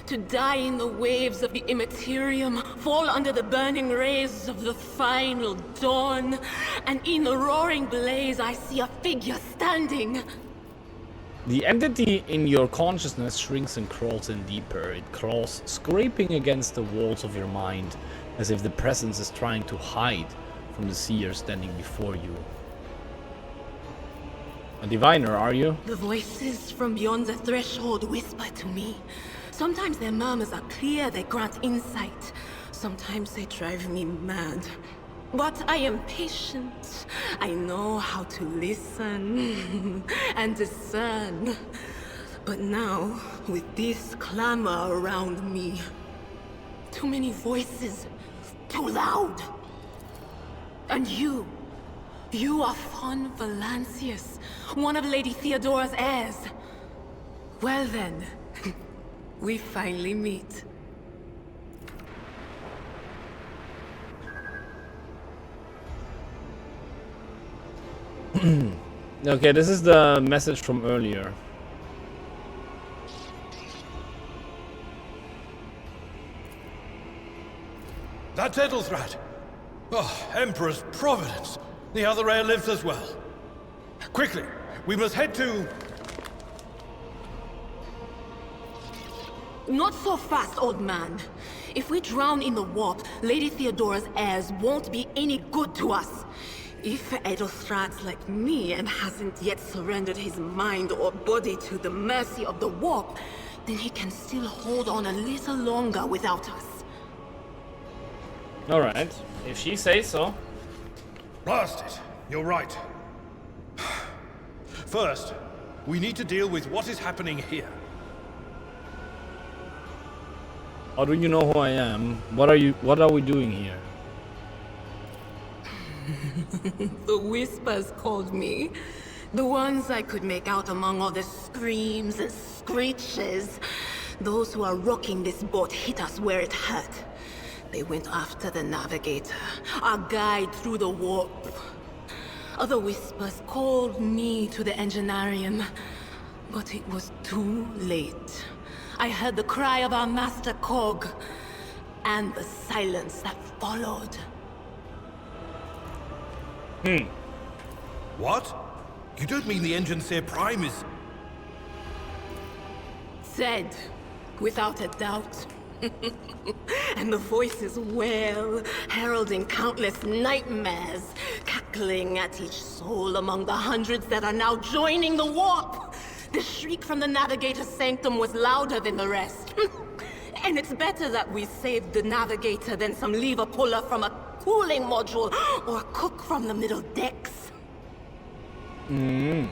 To die in the waves of the immaterium, fall under the burning rays of the final dawn. And in the roaring blaze, I see a figure standing. The entity in your consciousness shrinks and crawls in deeper. It crawls, scraping against the walls of your mind, as if the presence is trying to hide from the seer standing before you. A diviner, are you? The voices from beyond the threshold whisper to me. Sometimes their murmurs are clear, they grant insight. Sometimes they drive me mad. But I am patient. I know how to listen and discern. But now, with this clamor around me, too many voices, too loud. And you are von Valancius, one of Lady Theodora's heirs. Well then, we finally meet. Okay, this is the message from earlier. That's Edelthrad. Oh, Emperor's providence. The other heir lives as well. Quickly, we must head to... Not so fast, old man. If we drown in the warp, Lady Theodora's heirs won't be any good to us. If Edelthrad's like me and hasn't yet surrendered his mind or body to the mercy of the warp, then he can still hold on a little longer without us. Alright, if she says so. Blast it. You're right. First, we need to deal with what is happening here. How do you know who I am? What are we doing here? The whispers called me. The ones I could make out among all the screams and screeches. Those who are rocking this boat hit us where it hurt. They went after the Navigator, our guide through the warp. Other whispers called me to the enginarium, but it was too late. I heard the cry of our master Cog, and the silence that followed. What? You don't mean the Enginseer Prime is... Said, without a doubt. And the voices wail, heralding countless nightmares, cackling at each soul among the hundreds that are now joining the warp. The shriek from the Navigator's sanctum was louder than the rest. And it's better that we saved the Navigator than some lever puller from a cooling module or a cook from the middle decks. We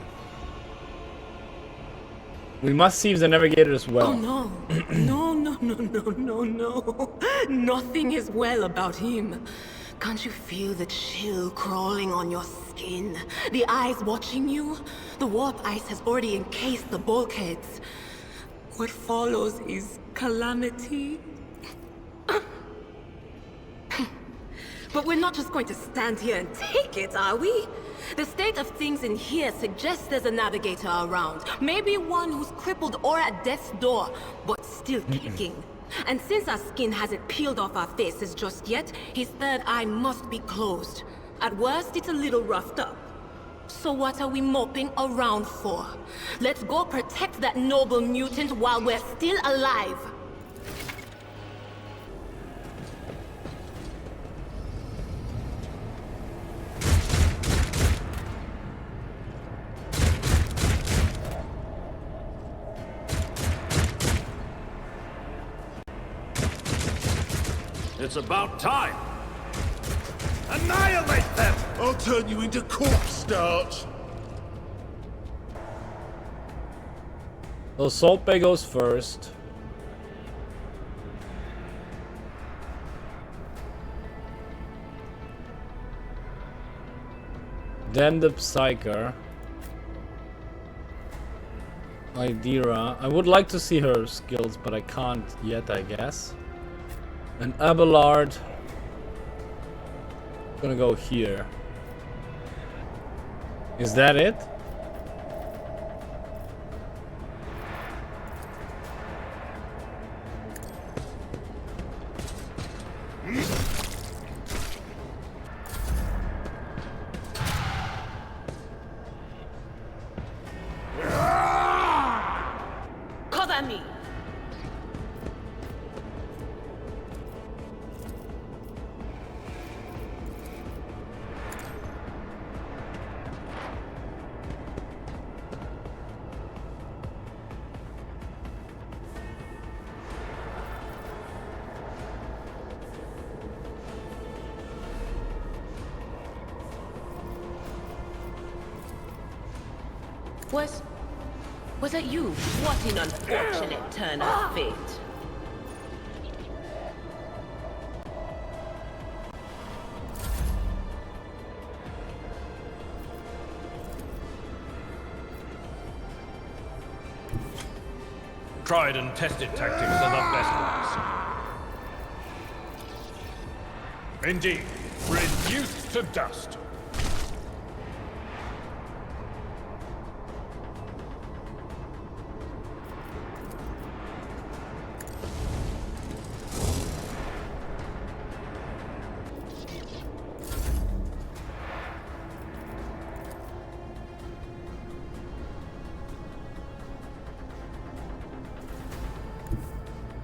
must seize the Navigator as well. Oh no. No. Nothing is well about him. Can't you feel the chill crawling on your skin? The eyes watching you? The warp ice has already encased the bulkheads. What follows is calamity. But we're not just going to stand here and take it, are we? The state of things in here suggests there's a Navigator around. Maybe one who's crippled or at death's door, but still kicking. And since our skin hasn't peeled off our faces just yet, his third eye must be closed. At worst, it's a little roughed up. So what are we moping around for? Let's go protect that noble mutant while we're still alive. It's about time. Annihilate them! I'll turn you into corpse starch. So Salt Bay goes first. Then the Psyker. Idira. I would like to see her skills, but I can't yet, I guess. And Abelard. Gonna go here. Is that it? Cover me. Was that you? What an unfortunate turn of fate. Tried and tested tactics are the best ones. Indeed, reduced to dust.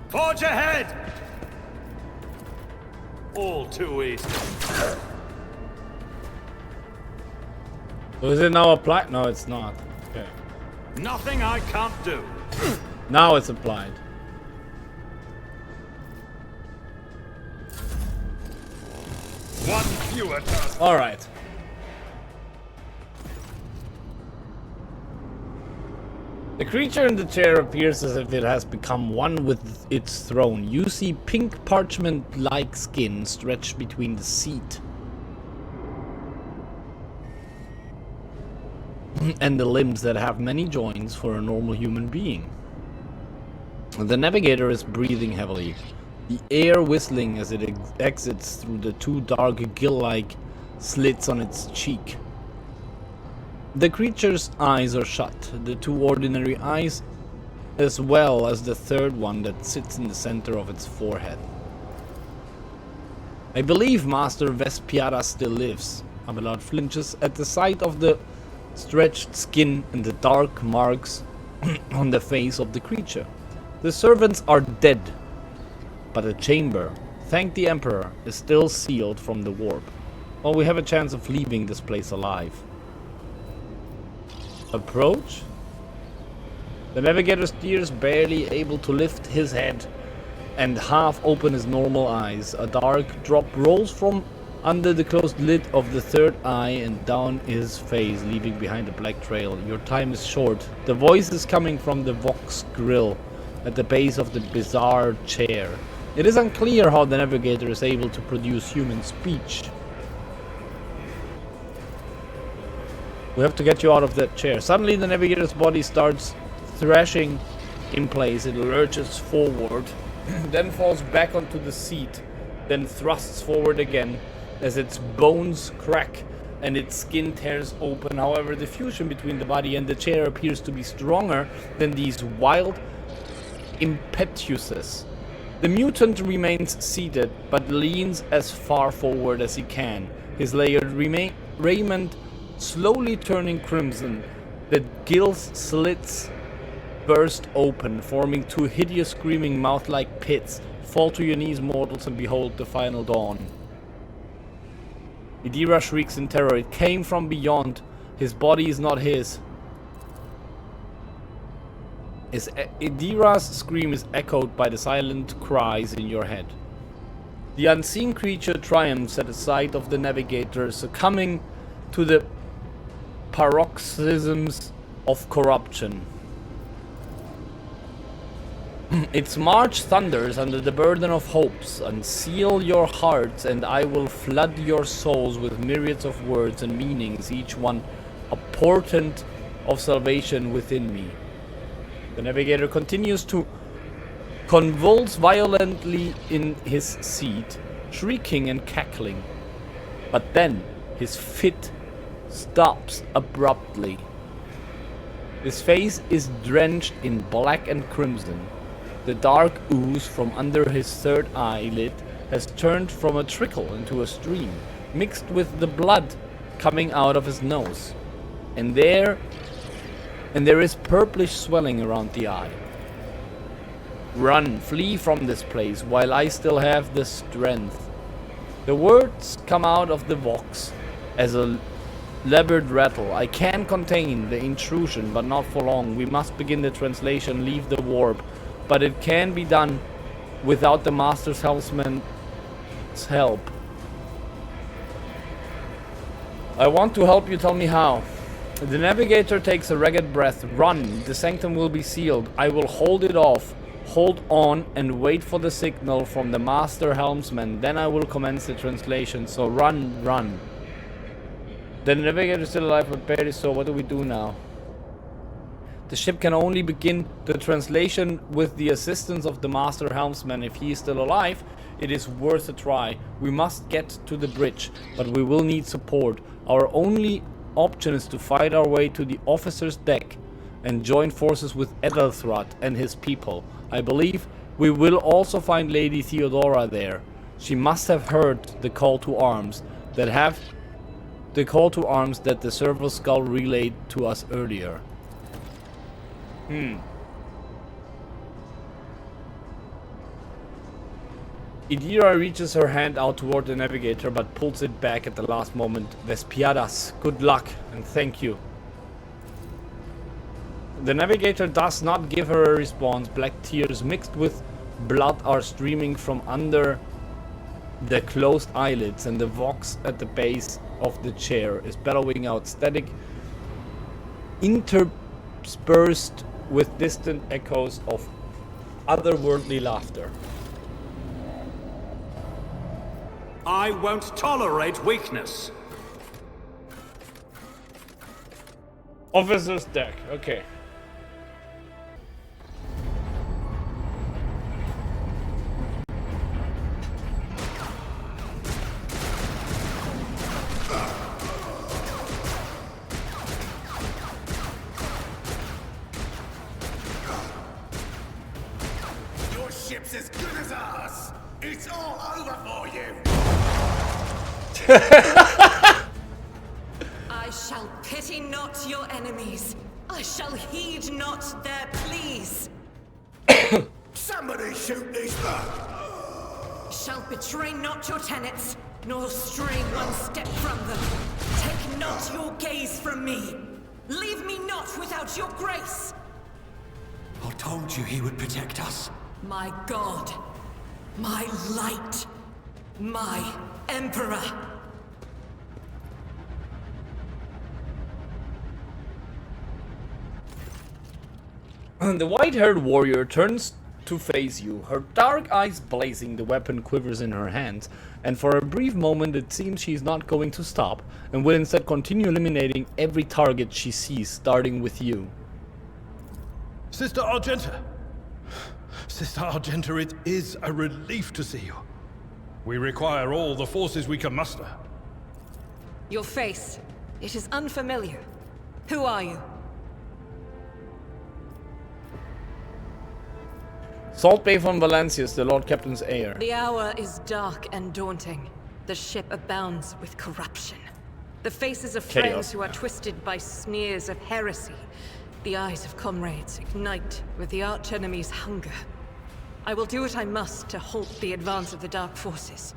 Forge ahead! All too easy. So is it now applied? No, it's not. Okay. Nothing I can't do. Now it's applied. One fewer task. All right. The creature in the chair appears as if it has become one with its throne. You see pink parchment-like skin stretched between the seat and the limbs that have many joints for a normal human being. The Navigator is breathing heavily, the air whistling as it exits through the two dark gill-like slits on its cheek. The creature's eyes are shut, the two ordinary eyes, as well as the third one that sits in the center of its forehead. I believe Master Vespiara still lives. Abelard flinches at the sight of the stretched skin and the dark marks on the face of the creature. The servants are dead, but the chamber, thank the Emperor, is still sealed from the warp. Well, we have a chance of leaving this place alive. Approach. The Navigator steers, barely able to lift his head and half open his normal eyes. A dark drop rolls from under the closed lid of the third eye and down his face, leaving behind a black trail. Your time is short. The voice is coming from the Vox grill at the base of the bizarre chair. It is unclear how the Navigator is able to produce human speech. We have to get you out of that chair. Suddenly the Navigator's body starts thrashing in place. It lurches forward, then falls back onto the seat, then thrusts forward again as its bones crack and its skin tears open. However, the fusion between the body and the chair appears to be stronger than these wild impetuses. The mutant remains seated, but leans as far forward as he can, his layered raiment slowly turning crimson. The gill's slits burst open, forming two hideous screaming mouth-like pits. Fall to your knees, mortals, and behold the final dawn. Idira shrieks in terror. It came from beyond. His body is not his. Idira's scream is echoed by the silent cries in your head. The unseen creature triumphs at the sight of the Navigator, succumbing to the paroxysms of corruption. Its march thunders under the burden of hopes. Unseal your hearts, and I will flood your souls with myriads of words and meanings, each one a portent of salvation within me. The Navigator continues to convulse violently in his seat, shrieking and cackling. But then his fit stops abruptly. His face is drenched in black and crimson. The dark ooze from under his third eyelid has turned from a trickle into a stream, mixed with the blood coming out of his nose. And there is purplish swelling around the eye. Run, flee from this place while I still have the strength. The words come out of the Vox as a labored rattle. I can contain the intrusion, but not for long. We must begin the translation, leave the warp. But it can be done without the Master's helmsman's help. I want to help you, tell me how. The Navigator takes a ragged breath. Run, the sanctum will be sealed. I will hold it off. Hold on and wait for the signal from the Master Helmsman. Then I will commence the translation. So run, run. The Navigator is still alive, but barely so. What do we do now? The ship can only begin the translation with the assistance of the Master Helmsman. If he is still alive, it is worth a try. We must get to the bridge, but we will need support. Our only option is to fight our way to the officer's deck and join forces with Edelthrad and his people. I believe we will also find Lady Theodora there. She must have heard the call to arms that the Serval Skull relayed to us earlier. Idira reaches her hand out toward the Navigator, but pulls it back at the last moment. Vespiadas, good luck, and thank you. The Navigator does not give her a response. Black tears mixed with blood are streaming from under the closed eyelids, and the Vox at the base of the chair is bellowing out static, interspersed with distant echoes of otherworldly laughter. I won't tolerate weakness. Officer's deck, okay. Your ship's as good as ours. It's all over for you. I shall pity not your enemies. I shall heed not their pleas. Somebody shoot these. Shall betray not your tenets, nor stray one step from them. Take not your gaze from me. Leave me not without your grace. I told you he would protect us. My God, My light. My Emperor. The white-haired warrior turns to face you, her dark eyes blazing. The weapon quivers in her hands, and for a brief moment it seems she's not going to stop, and will instead continue eliminating every target she sees, starting with you. Sister Argenta! Sister Argenta, it is a relief to see you. We require all the forces we can muster. Your face. It is unfamiliar. Who are you? Salt Bay von Valencius, the Lord Captain's heir. The hour is dark and daunting. The ship abounds with corruption. The faces of friends Chaos. who are twisted by sneers of heresy. The eyes of comrades ignite with the archenemy's hunger. I will do what I must to halt the advance of the dark forces.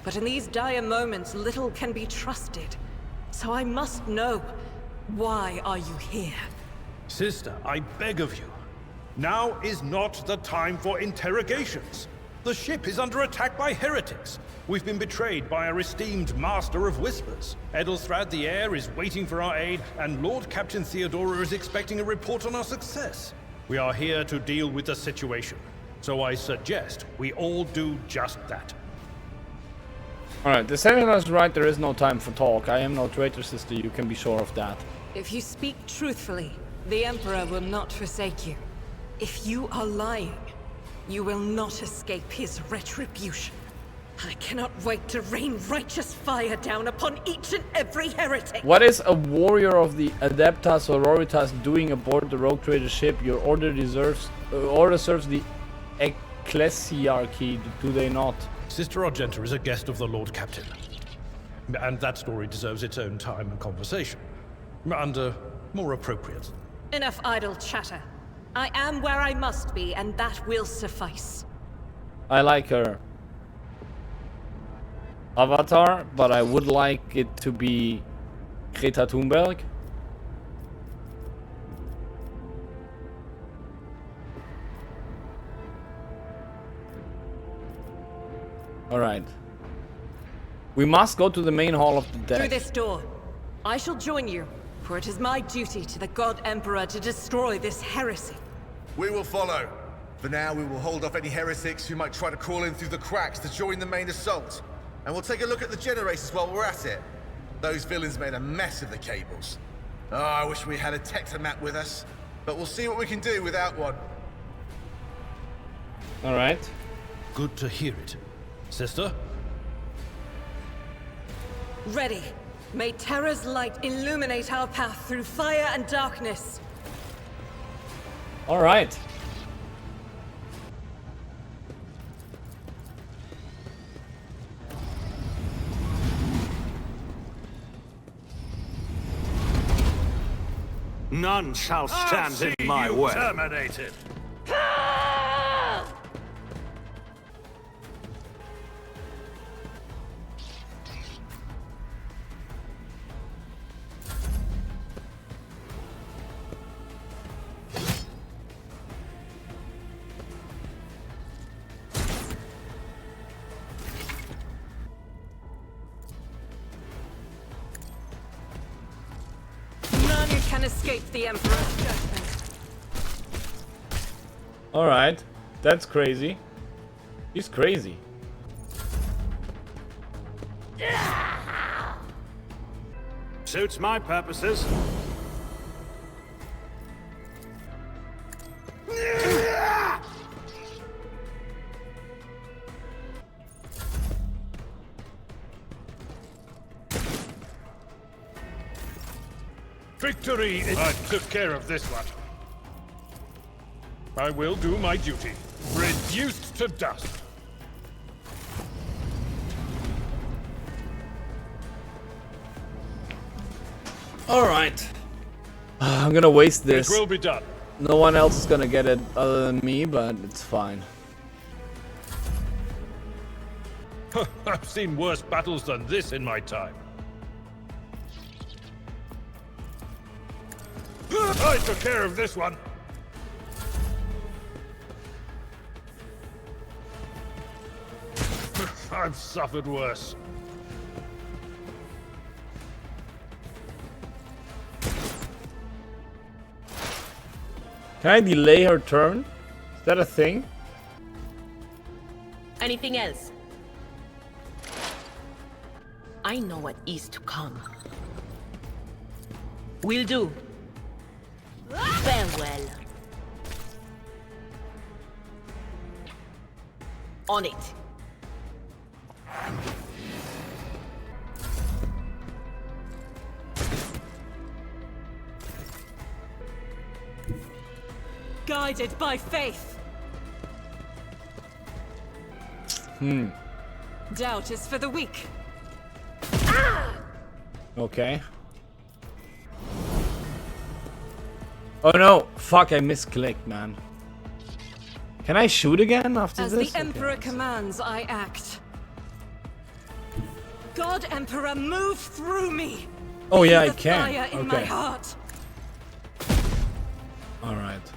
But in these dire moments, little can be trusted. So I must know, why are you here? Sister, I beg of you. Now is not the time for interrogations. The ship is under attack by heretics. We've been betrayed by our esteemed Master of Whispers. Edelthrad the Heir is waiting for our aid, and Lord Captain Theodora is expecting a report on our success. We are here to deal with the situation, so I suggest we all do just that. Alright, the Senator's right, there is no time for talk. I am no traitor, sister, you can be sure of that. If you speak truthfully, the Emperor will not forsake you. If you are lying, you will not escape his retribution. I cannot wait to rain righteous fire down upon each and every heretic! What is a warrior of the Adepta Sororitas doing aboard the Rougetrader ship? Your order serves the ecclesiarchy, do they not? Sister Argenta is a guest of the Lord Captain. And that story deserves its own time and conversation. And, more appropriate. Enough idle chatter. I am where I must be, and that will suffice. I like her avatar, but I would like it to be Greta Thunberg. Alright. We must go to the main hall of the deck. Through this door. I shall join you, for it is my duty to the God Emperor to destroy this heresy. We will follow. For now, we will hold off any heretics who might try to crawl in through the cracks to join the main assault. And we'll take a look at the generators while we're at it. Those villains made a mess of the cables. Oh, I wish we had a Tectomat with us. But we'll see what we can do without one. Alright. Good to hear it. Sister? Ready. May Terra's light illuminate our path through fire and darkness. Alright. None shall stand in my way. Terminated. None can escape the Emperor's judgment. Alright. That's crazy. He's crazy. Suits my purposes. Victory is... I took care of this one. I will do my duty. Reduced to dust. Alright. I'm gonna waste this. It will be done. No one else is gonna get it other than me, but it's fine. I've seen worse battles than this in my time. I took care of this one. I've suffered worse. Can I delay her turn? Is that a thing? Anything else? I know what is to come. Will do. Farewell. On it. Guided by faith. Doubt is for the weak. Okay. Oh no! Fuck, I misclicked, man. Can I shoot again after As this? the Emperor Okay. commands, I act. God Emperor, move through me! Oh yeah, I The can. fire in my Okay. heart. Alright.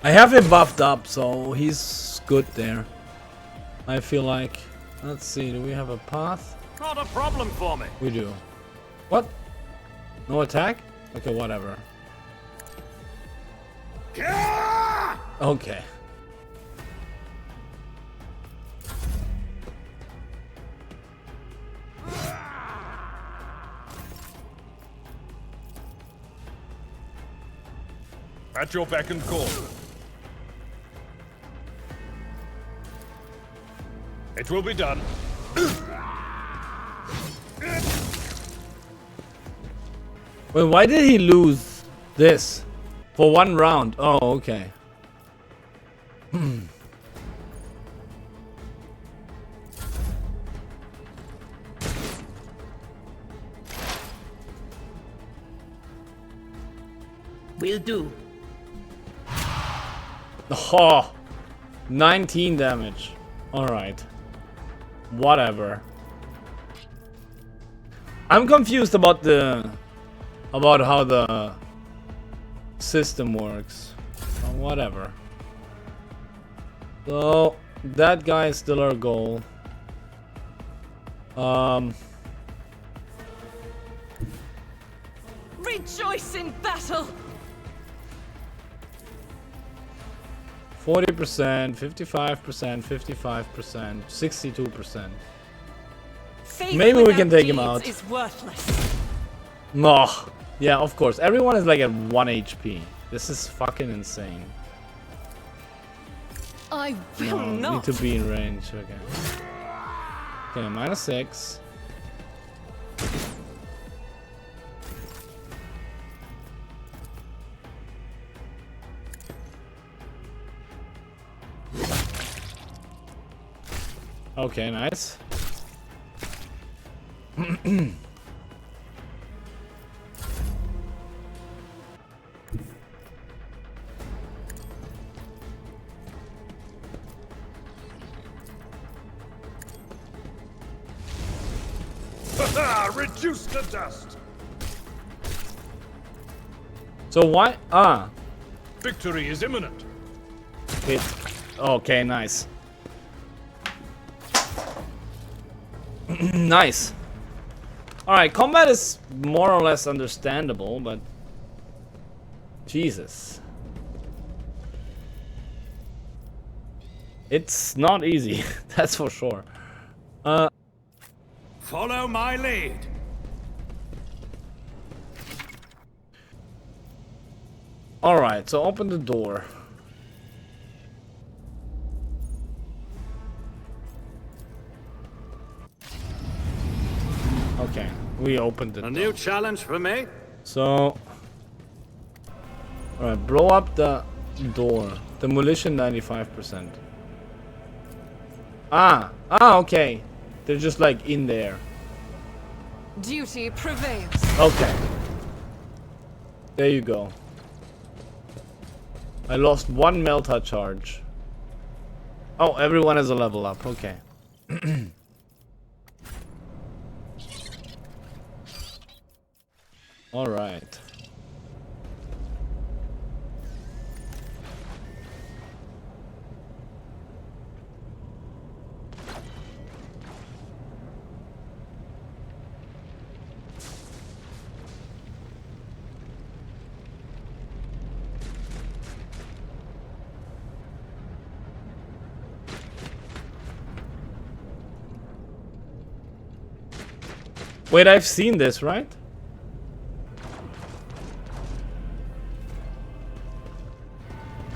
I have him buffed up, so he's good there. I feel like... Let's see, do we have a path? Not a problem for me. We do. What? No attack? Okay, whatever. Okay. At your beck and call. It will be done. Wait, why did he lose this? For one round? Oh, okay. Will do. Oh, 19 damage. Alright. Whatever. I'm confused about how the system works. Whatever. So that guy is still our goal. Rejoice in battle! 40%, 55%, 55%, 62%. Faith Maybe we without can take him deeds out. Is worthless. No. Yeah, of course. Everyone is like at 1 HP. This is fucking insane. I will No, not. need to be in range. Okay. Okay, -6. Okay, nice. Reduced to dust. So why? Ah, Victory is imminent. it. Okay, nice. Nice. Alright, combat is more or less understandable, but... Jesus. It's not easy, that's for sure. Follow my lead. Alright, so open the door. Okay, we opened it. A new challenge for me? So... Alright, blow up the door. Demolition 95%. Ah, okay. They're just like in there. Duty prevails. Okay. There you go. I lost 1 Melta charge. Oh, everyone has a level up. Okay. Alright. Wait, I've seen this, right?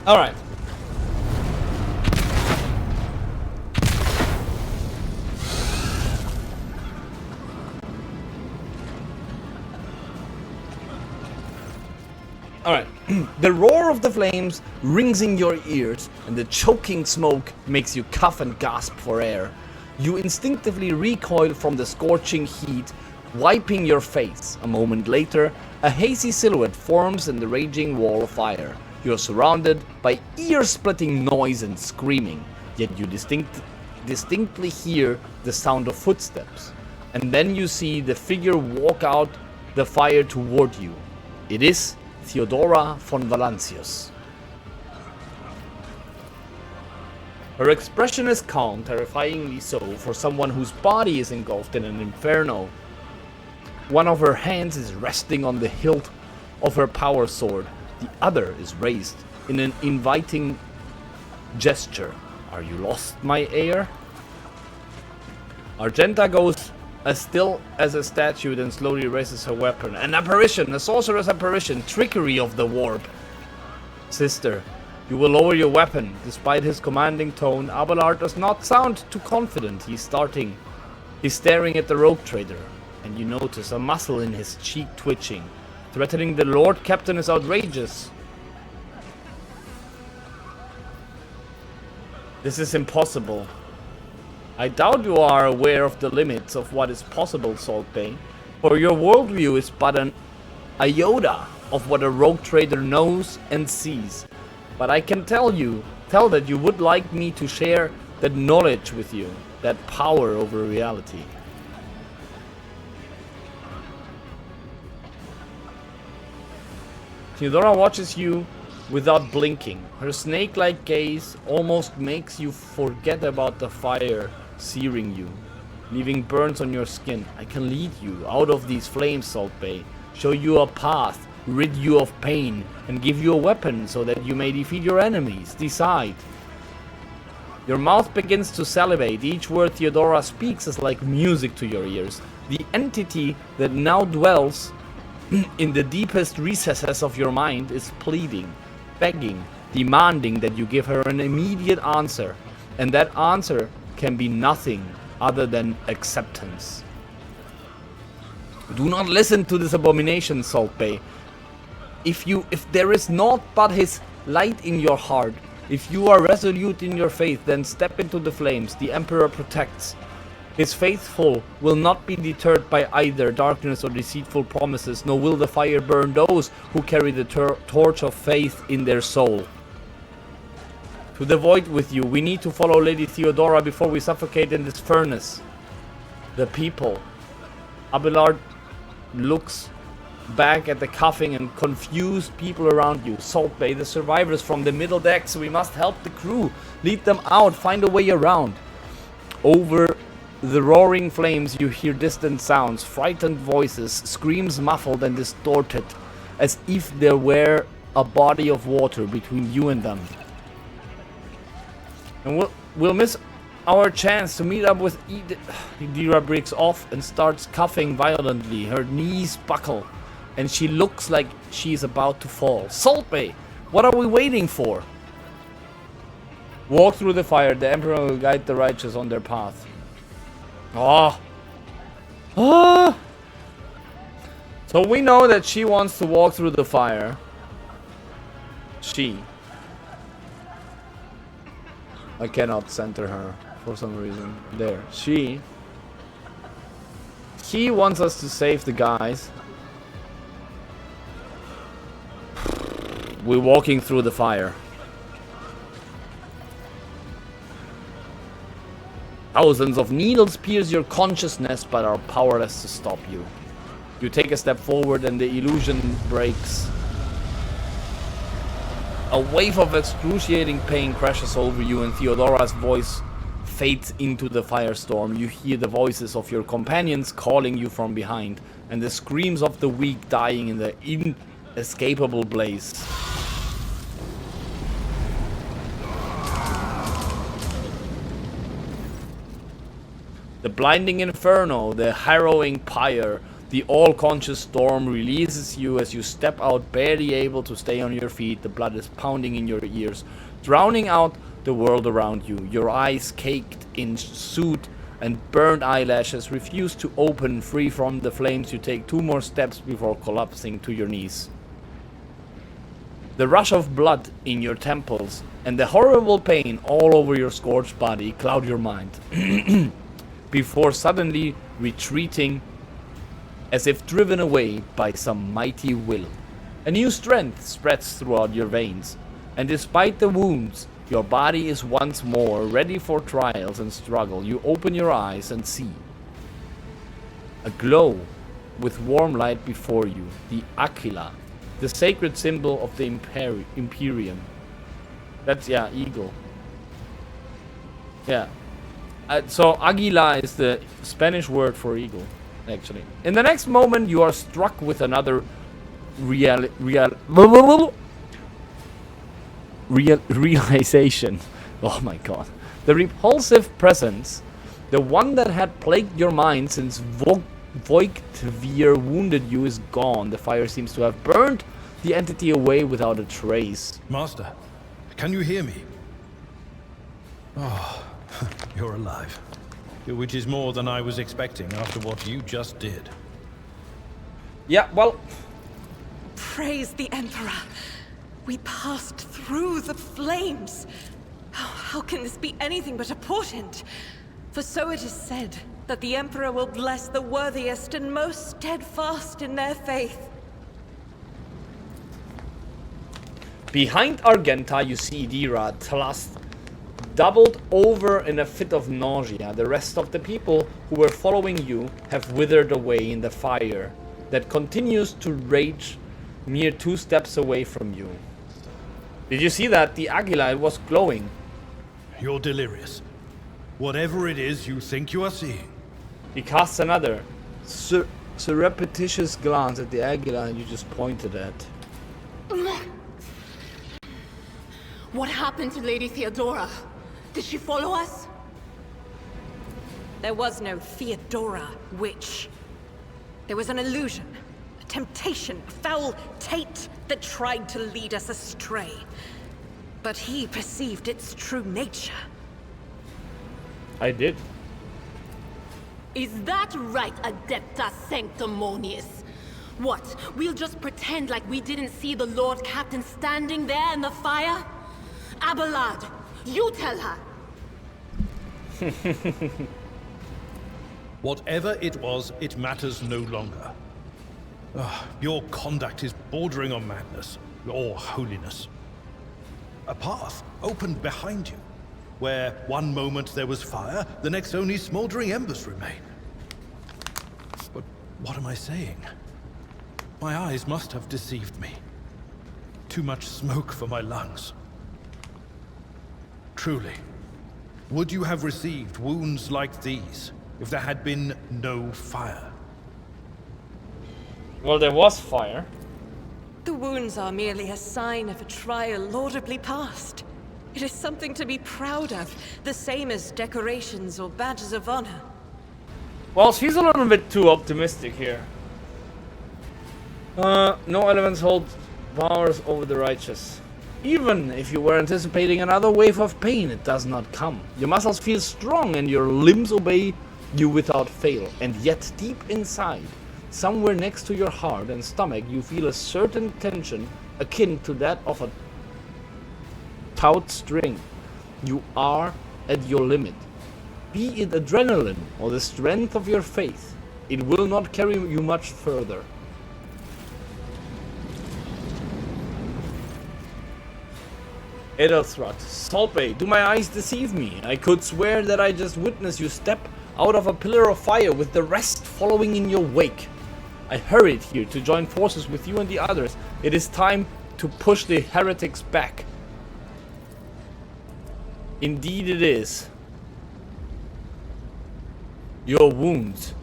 Alright. Alright. The roar of the flames rings in your ears, and the choking smoke makes you cough and gasp for air. You instinctively recoil from the scorching heat, wiping your face. A moment later, a hazy silhouette forms in the raging wall of fire. You're surrounded by ear-splitting noise and screaming, yet you distinctly hear the sound of footsteps. And then you see the figure walk out the fire toward you. It is Theodora von Valancius. Her expression is calm, terrifyingly so, for someone whose body is engulfed in an inferno. One of her hands is resting on the hilt of her power sword. The other is raised in an inviting gesture. Are you lost, my heir? Argenta goes as still as a statue, then slowly raises her weapon. An apparition, a sorcerer's apparition, trickery of the warp. Sister, you will lower your weapon. Despite his commanding tone, Abelard does not sound too confident. He's staring at the Rougetrader, and you notice a muscle in his cheek twitching. Threatening the Lord Captain is outrageous. This is impossible. I doubt you are aware of the limits of what is possible, Salt Bay, for your worldview is but an iota of what a Rougetrader knows and sees. But I can tell that you would like me to share that knowledge with you, that power over reality. Theodora watches you without blinking. Her snake-like gaze almost makes you forget about the fire searing you, leaving burns on your skin. I can lead you out of these flames, Salt Bay, show you a path, rid you of pain, and give you a weapon so that you may defeat your enemies. Decide. Your mouth begins to salivate. Each word Theodora speaks is like music to your ears. The entity that now dwells in the deepest recesses of your mind is pleading, begging, demanding that you give her an immediate answer. And that answer can be nothing other than acceptance. Do not listen to this abomination, Salt Bay. If there is naught but his light in your heart, if you are resolute in your faith, then step into the flames. The Emperor protects. His faithful will not be deterred by either darkness or deceitful promises, nor will the fire burn those who carry the torch of faith in their soul. To the void with you, we need to follow Lady Theodora before we suffocate in this furnace. The people. Abelard looks back at the coughing and confused people around you. Salt Bay, the survivors from the middle decks. We must help the crew. Lead them out. Find a way around. Over the roaring flames you hear distant sounds, frightened voices, screams muffled and distorted, as if there were a body of water between you and them. And we'll miss our chance to meet up with Idira breaks off and starts coughing violently. Her knees buckle, and she looks like she's about to fall. Salt Bay, what are we waiting for? Walk through the fire. The Emperor will guide the righteous on their path. So we know that she wants to walk through the fire. I cannot center her for some reason. There. He wants us to save the guys. We're walking through the fire. Thousands of needles pierce your consciousness but are powerless to stop you. You take a step forward and the illusion breaks. A wave of excruciating pain crashes over you and Theodora's voice fades into the firestorm. You hear the voices of your companions calling you from behind and the screams of the weak dying in the inescapable blaze. The blinding inferno, the harrowing pyre, the all-conscious storm releases you as you step out, barely able to stay on your feet. The blood is pounding in your ears, drowning out the world around you. Your eyes, caked in soot and burned eyelashes, refuse to open. Free from the flames, you take 2 more steps before collapsing to your knees. The rush of blood in your temples and the horrible pain all over your scorched body cloud your mind, before suddenly retreating as if driven away by some mighty will. A new strength spreads throughout your veins, and despite the wounds, your body is once more ready for trials and struggle. You open your eyes and see a glow with warm light before you, the Aquila, the sacred symbol of the Imperium. That's, yeah, eagle. Yeah. So Águila is the Spanish word for eagle, actually. In the next moment, you are struck with another realization. Oh my god. The repulsive presence, the one that had plagued your mind since Voigtvir wounded you, is gone. The fire seems to have burned the entity away without a trace. Master, can you hear me? Oh, you're alive. Which is more than I was expecting after what you just did. Yeah, well... Praise the Emperor. We passed through the flames. How can this be anything but a portent? For so it is said that the Emperor will bless the worthiest and most steadfast in their faith. Behind Argenta, you see Edelthrad, thrust, doubled over in a fit of nausea. The rest of the people who were following you have withered away in the fire that continues to rage mere 2 steps away from you. Did you see that? The Águila, it was glowing. You're delirious. Whatever it is you think you are seeing. He casts another surreptitious glance at the Águila you just pointed at. What happened to Lady Theodora? Did she follow us? There was no Theodora, witch. There was an illusion, a temptation, a foul taint that tried to lead us astray. But he perceived its true nature. I did. Is that right, Adepta Sanctimonious? What, we'll just pretend like we didn't see the Lord Captain standing there in the fire? Abelard, you tell her! Whatever it was, it matters no longer. Your conduct is bordering on madness, or holiness. A path opened behind you, where one moment there was fire, the next only smoldering embers remain. But what am I saying? My eyes must have deceived me. Too much smoke for my lungs. Truly, would you have received wounds like these if there had been no fire? Well, there was fire. The wounds are merely a sign of a trial laudably passed. It is something to be proud of, the same as decorations or badges of honor. Well, she's a little bit too optimistic here. No elements hold powers over the righteous. Even if you were anticipating another wave of pain, it does not come. Your muscles feel strong and your limbs obey you without fail. And yet, deep inside, somewhere next to your heart and stomach, you feel a certain tension akin to that of a taut string. You are at your limit. Be it adrenaline or the strength of your faith, it will not carry you much further. Edelthrad, Salpe, do my eyes deceive me? I could swear that I just witnessed you step out of a pillar of fire with the rest following in your wake. I hurried here to join forces with you and the others. It is time to push the heretics back. Indeed it is. Your wounds.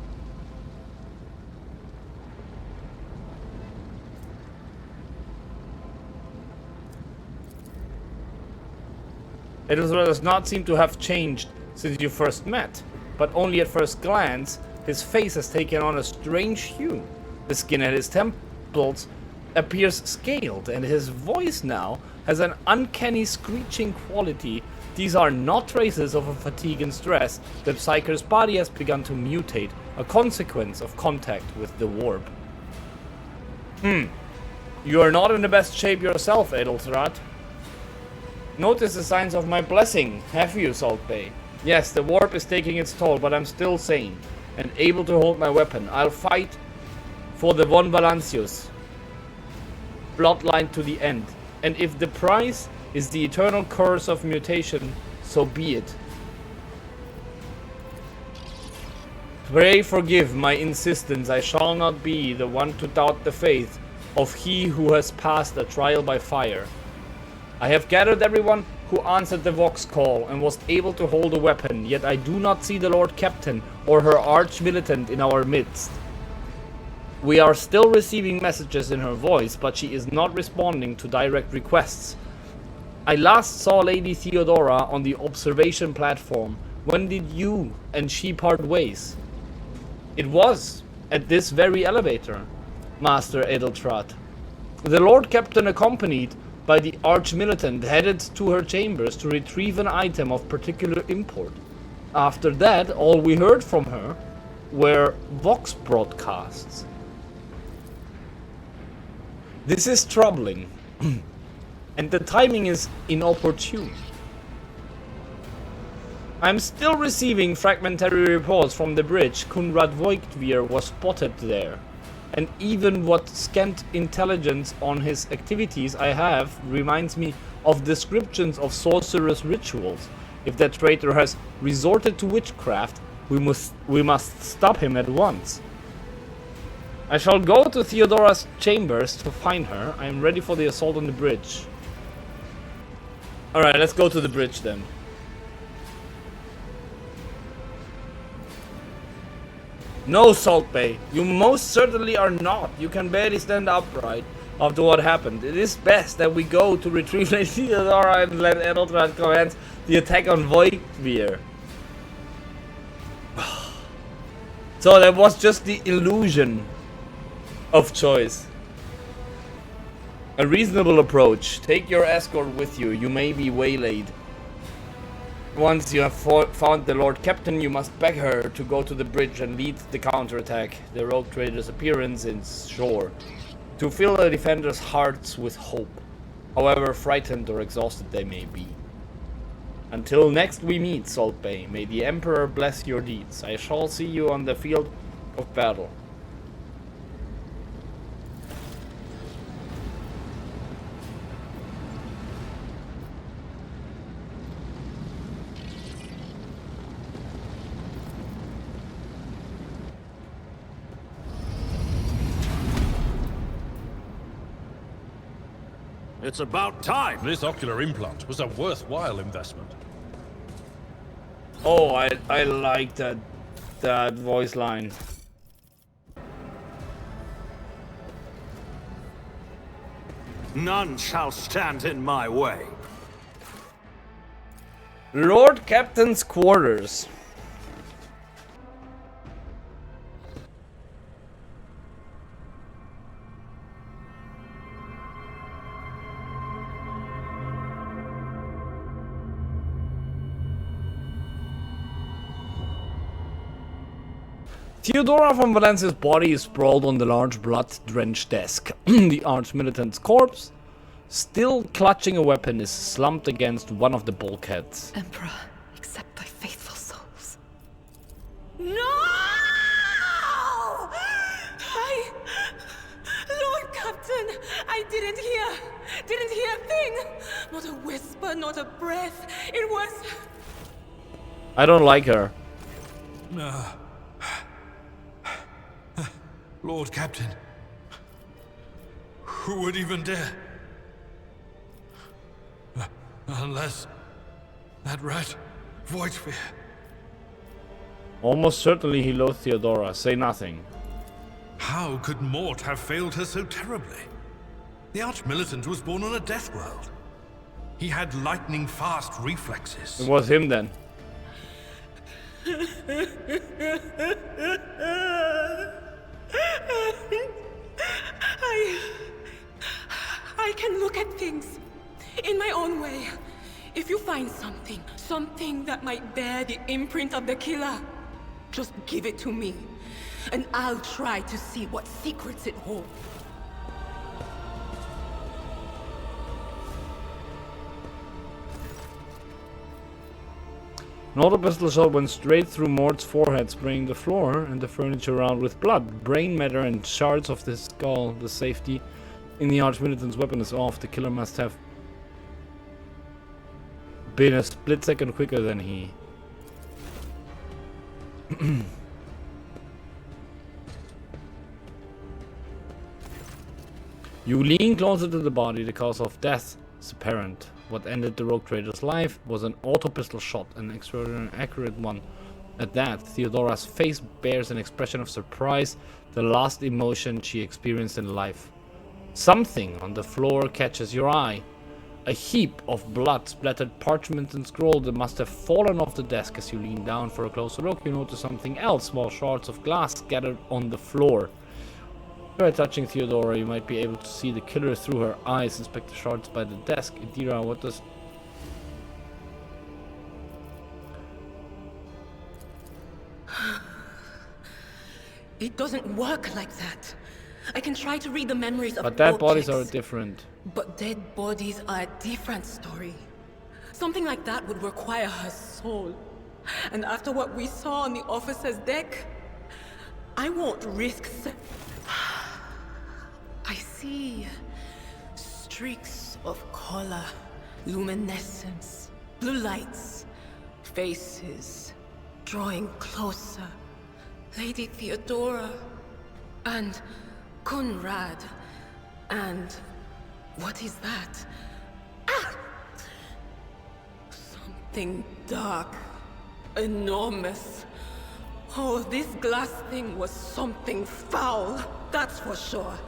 Edelthrad does not seem to have changed since you first met. but only at first glance. His face has taken on a strange hue. The skin at his temples appears scaled, and his voice now has an uncanny screeching quality. These are not traces of a fatigue and stress. The Psyker's body has begun to mutate, a consequence of contact with the warp. You are not in the best shape yourself, Edelthrad. Notice the signs of my blessing, have you, Salt Bay? Yes, the warp is taking its toll, but I'm still sane and able to hold my weapon. I'll fight for the Von Valancius bloodline to the end. And if the price is the eternal curse of mutation, so be it. Pray forgive my insistence. I shall not be the one to doubt the faith of he who has passed a trial by fire. I have gathered everyone who answered the Vox call and was able to hold a weapon, yet I do not see the Lord Captain or her arch-militant in our midst. We are still receiving messages in her voice, but she is not responding to direct requests. I last saw Lady Theodora on the observation platform. When did you and she part ways? It was at this very elevator, Master Edelthrad. The Lord Captain, accompanied by the Arch-Militant, headed to her chambers to retrieve an item of particular import. After that, all we heard from her were Vox broadcasts. This is troubling, and the timing is inopportune. I'm still receiving fragmentary reports from the bridge. Kunrad Voigtveer was spotted there, and even what scant intelligence on his activities I have reminds me of descriptions of sorcerous rituals. If that traitor has resorted to witchcraft, we must stop him at once. I shall go to Theodora's chambers to find her. I am ready for the assault on the bridge. Alright, let's go to the bridge then. No, Salt Bay, you most certainly are not. You can barely stand upright after what happened. It is best that we go to retrieve Lady Theodora and let Edelthrad commence the attack on Voigtveer. So that was just the illusion of choice. A reasonable approach. Take your escort with you. You may be waylaid. Once you have found the Lord Captain, you must beg her to go to the bridge and lead the counterattack. The Rougetrader's appearance is sure to fill the defenders' hearts with hope, however frightened or exhausted they may be. Until next we meet, Salt Bay, may the Emperor bless your deeds. I shall see you on the field of battle. It's about time. This ocular implant was a worthwhile investment. Oh, I like that voice line. None shall stand in my way. Lord Captain's quarters. Theodora von Valancius' body is sprawled on the large blood-drenched desk. The arch-militant's corpse, still clutching a weapon, is slumped against one of the bulkheads. Emperor, accept thy faithful souls. No! Lord Captain, I didn't hear a thing. Not a whisper, not a breath. It was... I don't like her. Lord Captain, who would even dare? Unless that rat, Voigtveer. Almost certainly he loathed Theodora. Say nothing. How could Mort have failed her so terribly? The Arch-Militant was born on a death world. He had lightning-fast reflexes. It was him then. I can look at things in my own way. If you find something that might bear the imprint of the killer, just give it to me, and I'll try to see what secrets it holds. An auto pistol shot went straight through Mort's forehead, spraying the floor and the furniture around with blood, brain matter, and shards of the skull. The safety in the Archmilitant's weapon is off. The killer must have been a split second quicker than he. You lean closer to the body. The cause of death is apparent. What ended the Rougetrader's life was an auto pistol shot, an extraordinarily accurate one. At that, Theodora's face bears an expression of surprise, the last emotion she experienced in life. Something on the floor catches your eye. A heap of blood-splattered parchment and scroll that must have fallen off the desk. As you lean down for a closer look, you notice something else, small shards of glass scattered on the floor. By touching Theodora, you might be able to see the killer through her eyes. Inspect the shards by the desk. Indira, what does... It doesn't work like that. I can try to read the memories of But dead objects, bodies are different. But dead bodies are a different story. Something like that would require her soul. And after what we saw on the officer's deck, I won't risk... I see streaks of color, luminescence, blue lights, faces, drawing closer. Lady Theodora, and Kunrad, and what is that? Ah! Something dark, enormous. Oh, this glass thing was something foul, that's for sure.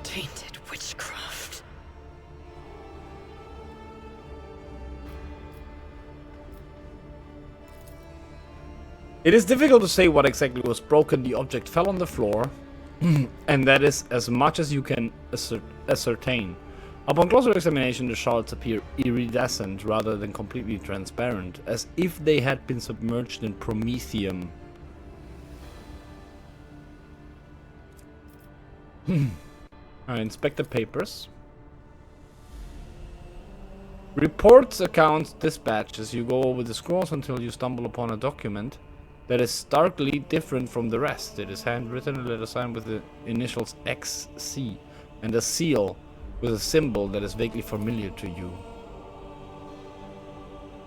Tainted witchcraft. It is difficult to say what exactly was broken. The object fell on the floor, and that is as much as you can ascertain. Upon closer examination, the shards appear iridescent rather than completely transparent, as if they had been submerged in promethium. I inspect the papers. Reports, accounts, dispatches. You go over the scrolls until you stumble upon a document that is starkly different from the rest. It is handwritten, a letter signed with the initials XC, and a seal with a symbol that is vaguely familiar to you.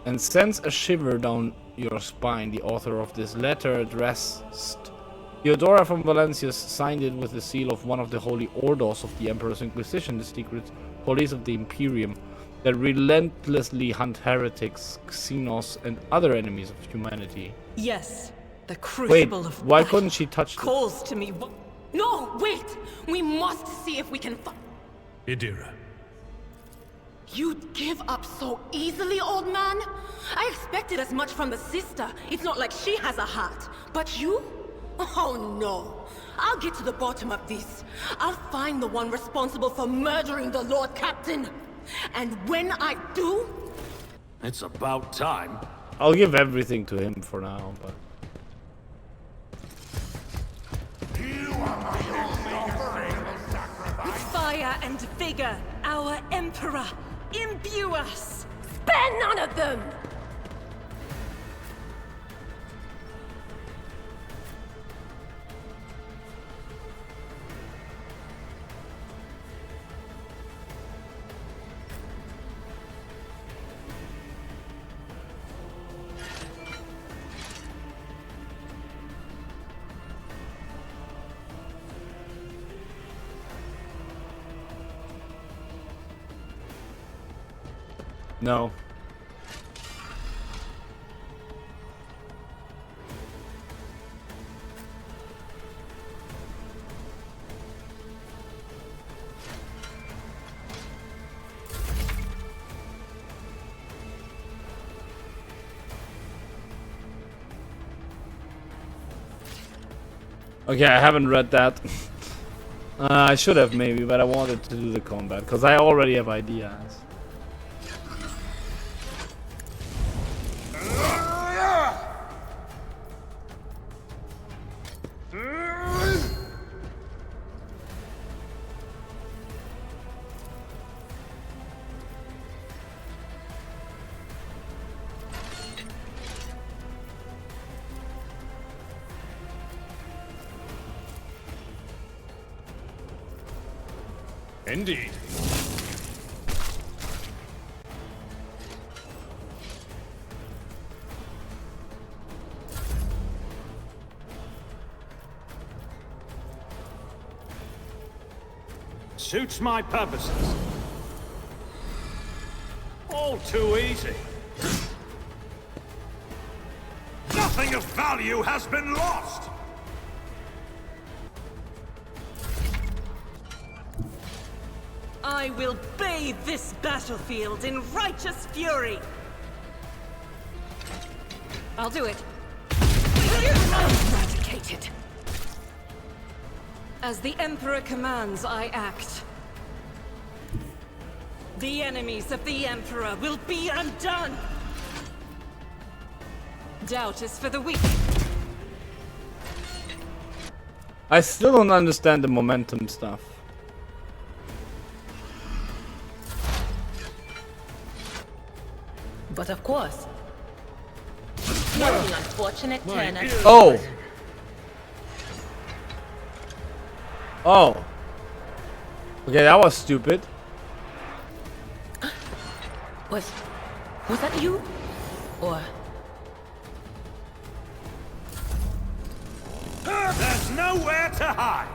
And sends a shiver down your spine. The author of this letter, addressed Theodora from Valencia, signed it with the seal of one of the holy orders of the Emperor's Inquisition, the secret police of the Imperium, that relentlessly hunt heretics, xenos, and other enemies of humanity. Yes, the crucible of why death couldn't she touch calls to me. No, wait! We must see if we can Indira. You'd give up so easily, old man? I expected as much from the sister. It's not like she has a heart. But you? Oh no. I'll get to the bottom of this. I'll find the one responsible for murdering the Lord Captain. And when I do... It's about time. I'll give everything to him for now, but... With fire and vigor, our Emperor, imbue us! Spare none of them! No. Okay, I haven't read that. I should have maybe, but I wanted to do the combat because I already have ideas. Indeed. Suits my purposes. All too easy. Nothing of value has been lost! I will bathe this battlefield in righteous fury! I'll do it. Eradicated. As the Emperor commands, I act. The enemies of the Emperor will be undone! Doubt is for the weak. I still don't understand the momentum stuff. But of course. What an unfortunate turn. Oh! Oh. Okay, that was stupid. Was that you? Or... There's nowhere to hide!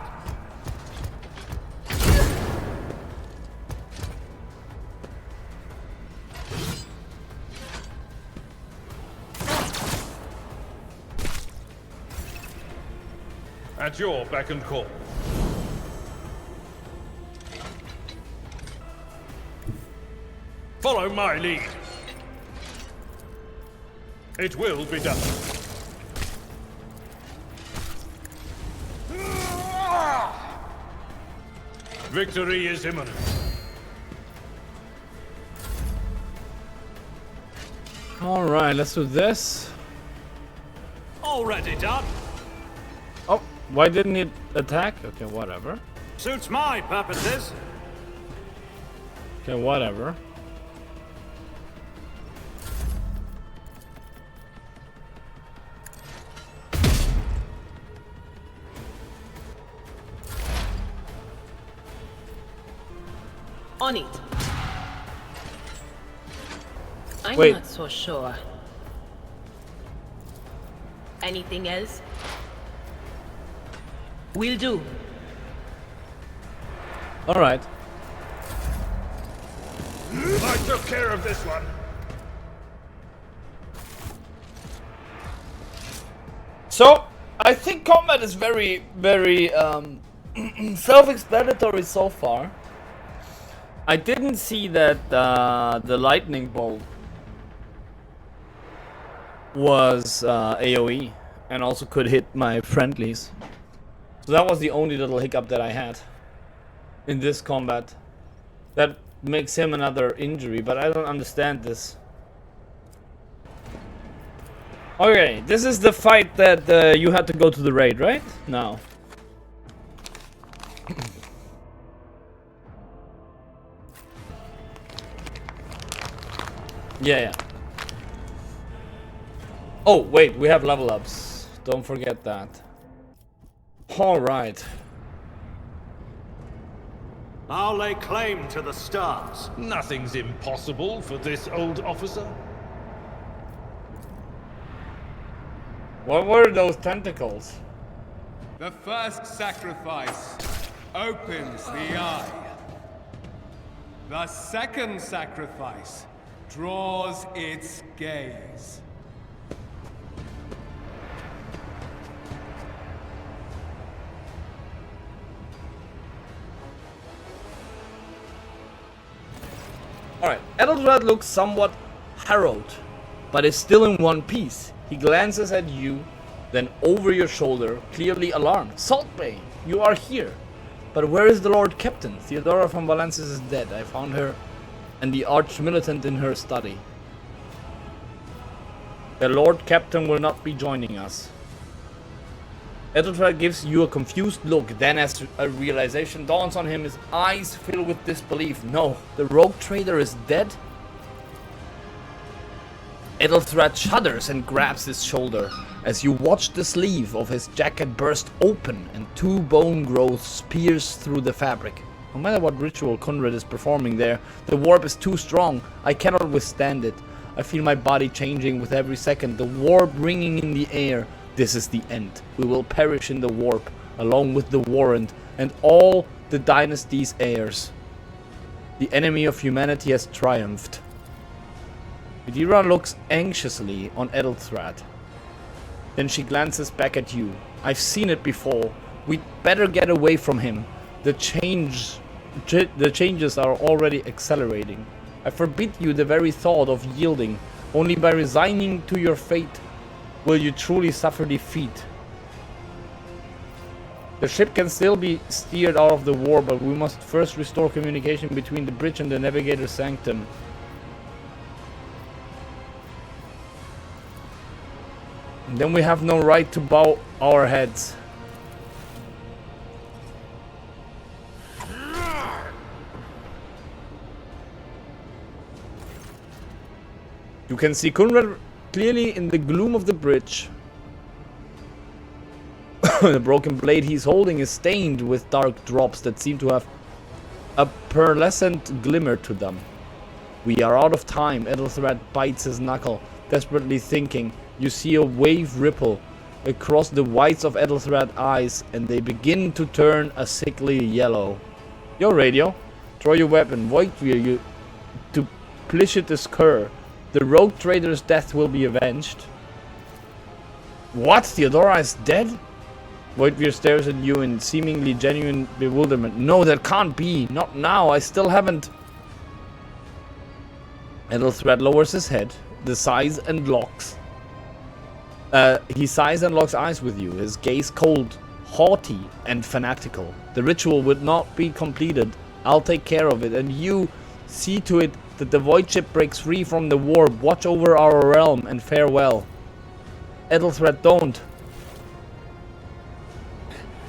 At your beck and call. Follow my lead. It will be done. Victory is imminent. Alright, let's do this. Already done. Oh, why didn't it attack? Okay, whatever. Suits my purposes. Okay, whatever. On it. I'm Wait. not so sure. Anything else? Will do. Alright. I took care of this one. So, I think combat is very, very self-explanatory so far. I didn't see that the lightning bolt was AoE and also could hit my friendlies. So that was the only little hiccup that I had in this combat. That makes him another injury, but I don't understand this. Okay, this is the fight that you had to go to the raid, right? No. Yeah. Oh, wait, we have level ups. Don't forget that. Alright. I'll lay claim to the stars. Nothing's impossible for this old officer. What were those tentacles? The first sacrifice opens the eye. The second sacrifice draws its gaze. Alright, Edelthrad looks somewhat harrowed, but is still in one piece. He glances at you Then over your shoulder, clearly alarmed. Saltbane, you are here. But where is the Lord Captain? Theodora von Valensis is dead. I found her and the arch-militant in her study. The Lord Captain will not be joining us. Edelthrad gives you a confused look, then as a realization dawns on him, his eyes fill with disbelief. No, the Rougetrader is dead? Edelthrad shudders and grabs his shoulder as you watch the sleeve of his jacket burst open and 2 bone growths pierce through the fabric. No matter what ritual Kunrad is performing there, the warp is too strong. I cannot withstand it. I feel my body changing with every second, the warp ringing in the air. This is the end. We will perish in the warp, along with the Warrant and all the dynasty's heirs. The enemy of humanity has triumphed. Vidira looks anxiously on Edelthrad. Then she glances back at you. I've seen it before. We'd better get away from him. The changes are already accelerating. I forbid you the very thought of yielding. Only by resigning to your fate will you truly suffer defeat. The ship can still be steered out of the war, but we must first restore communication between the bridge and the Navigator Sanctum. And then we have no right to bow our heads. You can see Kunrad clearly in the gloom of the bridge. The broken blade he's holding is stained with dark drops that seem to have a pearlescent glimmer to them. We are out of time. Edelthrad bites his knuckle, desperately thinking. You see a wave ripple across the whites of Edelthrad's eyes, and they begin to turn a sickly yellow. Yo, radio. Draw your weapon. Voidveer you to Plishit cur. The Rougetrader's death will be avenged. What? Theodora is dead? Voidveer stares at you in seemingly genuine bewilderment. No, that can't be. Not now. I still haven't. Edelthrad lowers his head. He sighs and locks eyes with you. His gaze cold, haughty, and fanatical. The ritual would not be completed. I'll take care of it, and you see to it that the void ship breaks free from the warp. Watch over our realm, and farewell. Edelthrad, don't.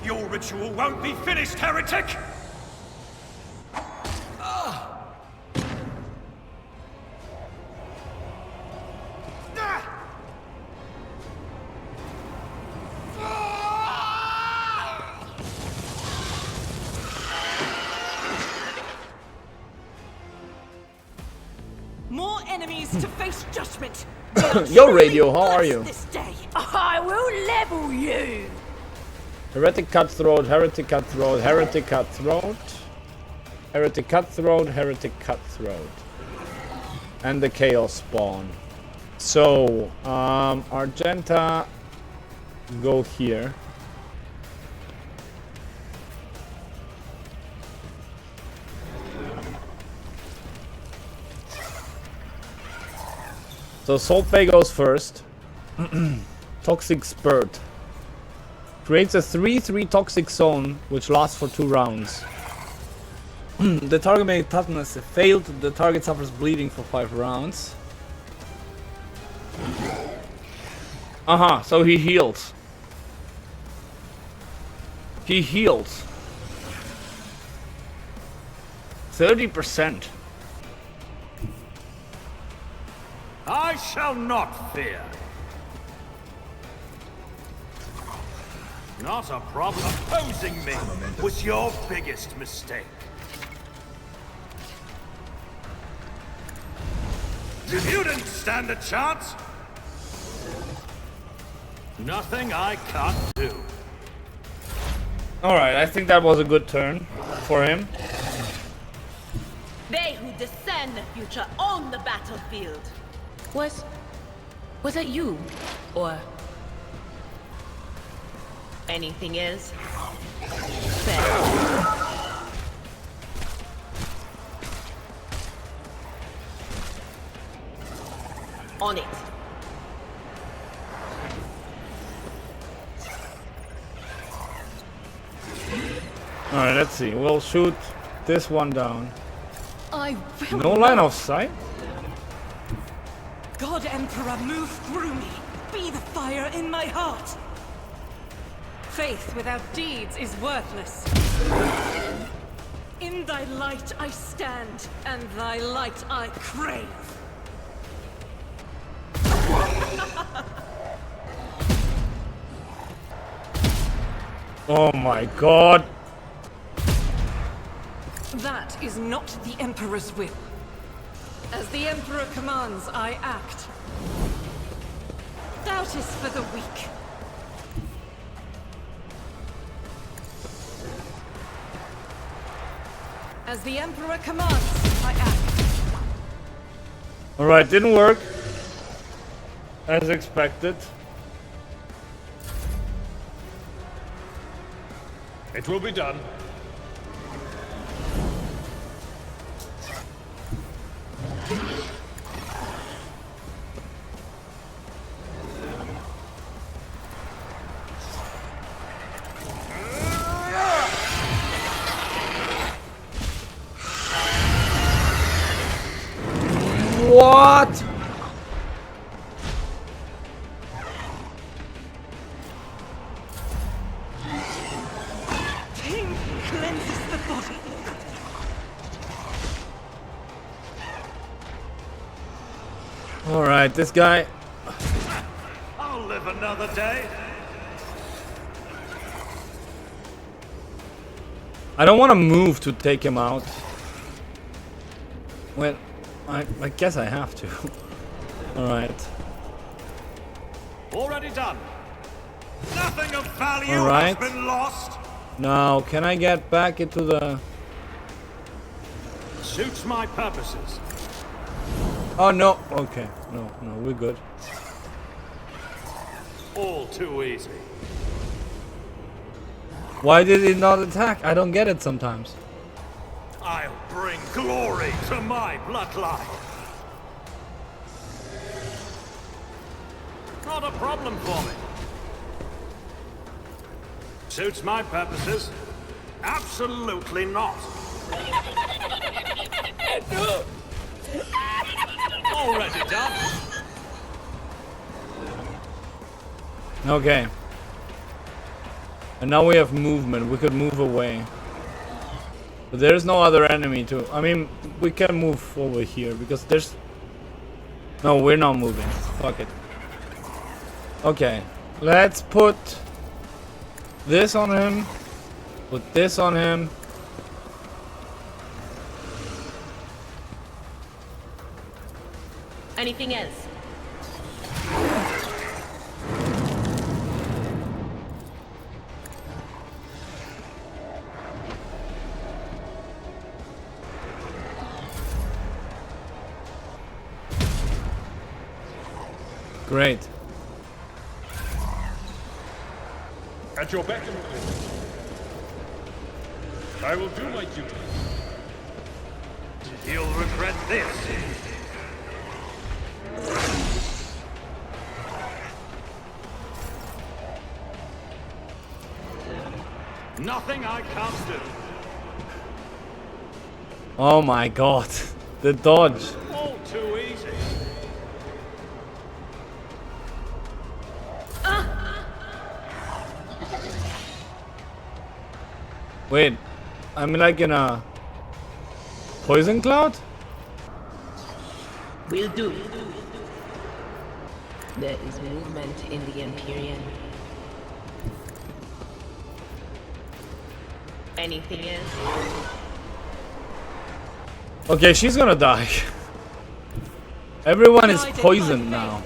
Your ritual won't be finished, heretic! More enemies to face judgment. Yo, radio, how are you? This day, I will level you. Heretic cutthroat, heretic cutthroat, heretic cutthroat, heretic cutthroat, heretic cutthroat, and the chaos spawn. So, Argenta, go here. So Salt Bay goes first. Toxic Spurt. Creates a 3/3 toxic zone which lasts for 2 rounds. The target may toughness failed. The target suffers bleeding for 5 rounds. So he heals. He heals. 30%. I shall not fear. Not a problem. Opposing me was your biggest mistake. You didn't stand a chance. Nothing I can't do. Alright, I think that was a good turn for him. They who discern the future own the battlefield. Was that you? Or Anything is fair. On it. Alright, let's see. We'll shoot this one down. I will No line of sight? God Emperor, move through me. Be the fire in my heart. Faith without deeds is worthless. In thy light I stand, and thy light I crave. Oh my god. That is not the Emperor's will. As the Emperor commands, I act. Doubt is for the weak. As the Emperor commands, I act. Alright, didn't work. As expected. It will be done. What? Pain cleanses the body. Alright, this guy. I'll live another day. I don't want to move to take him out. Well, I guess I have to. Alright. Already done. Nothing of value All right. has been lost. Now, can I get back into the... Suits my purposes. Oh, no. Okay. No, we're good. All too easy. Why did he not attack? I don't get it sometimes. I'll bring glory to my bloodline. Not a problem for me. Suits my purposes? Absolutely not. Already done. Okay. And now we have movement. We could move away. But there's no other enemy to... I mean, we can move over here because there's... No, we're not moving. Fuck it. Okay. Let's put this on him. Put this on him. Anything else? Great. At your beck and call. I will do my duty. You'll regret this. Nothing I can't do. Oh my god. The dodge. All too easy. Wait. I'm like in a... poison cloud? Will do. There is movement in the Empyrean. Anything else? Okay, she's gonna die. Everyone is poisoned now.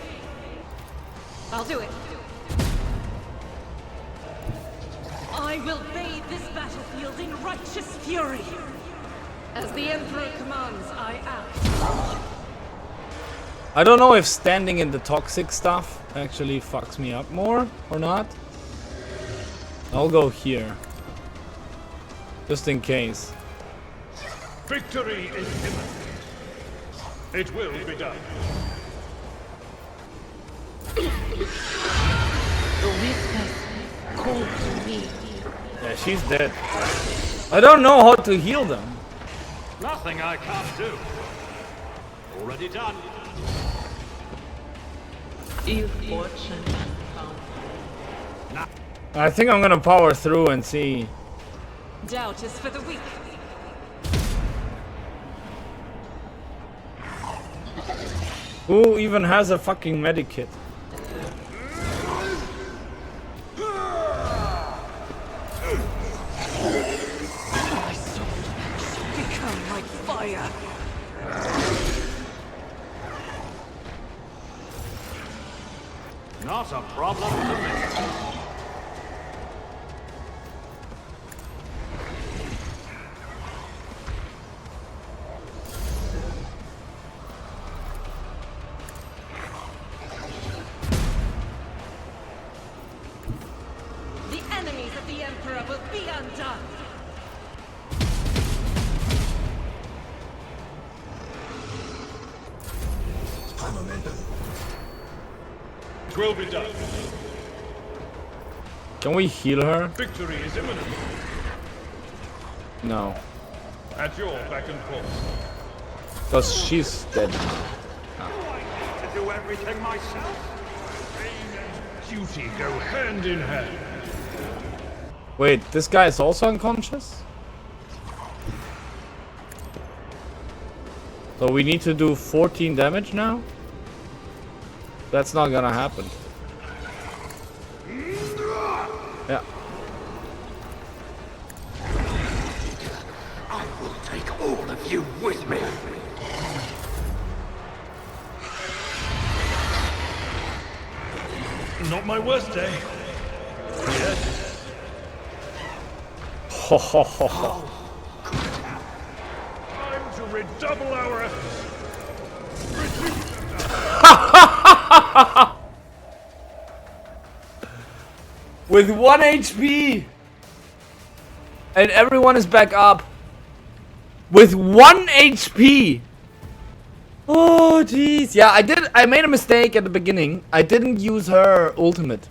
I'll do it. I will bathe this battlefield in righteous fury. As the Emperor commands, I act. I don't know if standing in the toxic stuff actually fucks me up more or not. I'll go here. Just in case. Victory is imminent. It will be done. The whispers call to me. Yeah, she's dead. I don't know how to heal them. Nothing I can't do. Already done. Ill fortune found. I think I'm gonna power through and see. Doubt is for the weak. Who even has a fucking medikit? My soul become like fire. Not a problem to me. The enemies of the Emperor will be undone. It will be done. Can we heal her? Victory is imminent. No. At your beck and call. Because she's dead. To do everything myself? Duty go hand in hand. Wait, this guy is also unconscious? So we need to do 14 damage now? That's not gonna happen. Yeah. I will take all of you with me. Not my worst day. Yet. Ho ho ho ho. Time to redouble our efforts. With 1 HP! And everyone is back up. With 1 HP! Oh jeez. Yeah, I made a mistake at the beginning. I didn't use her ultimate.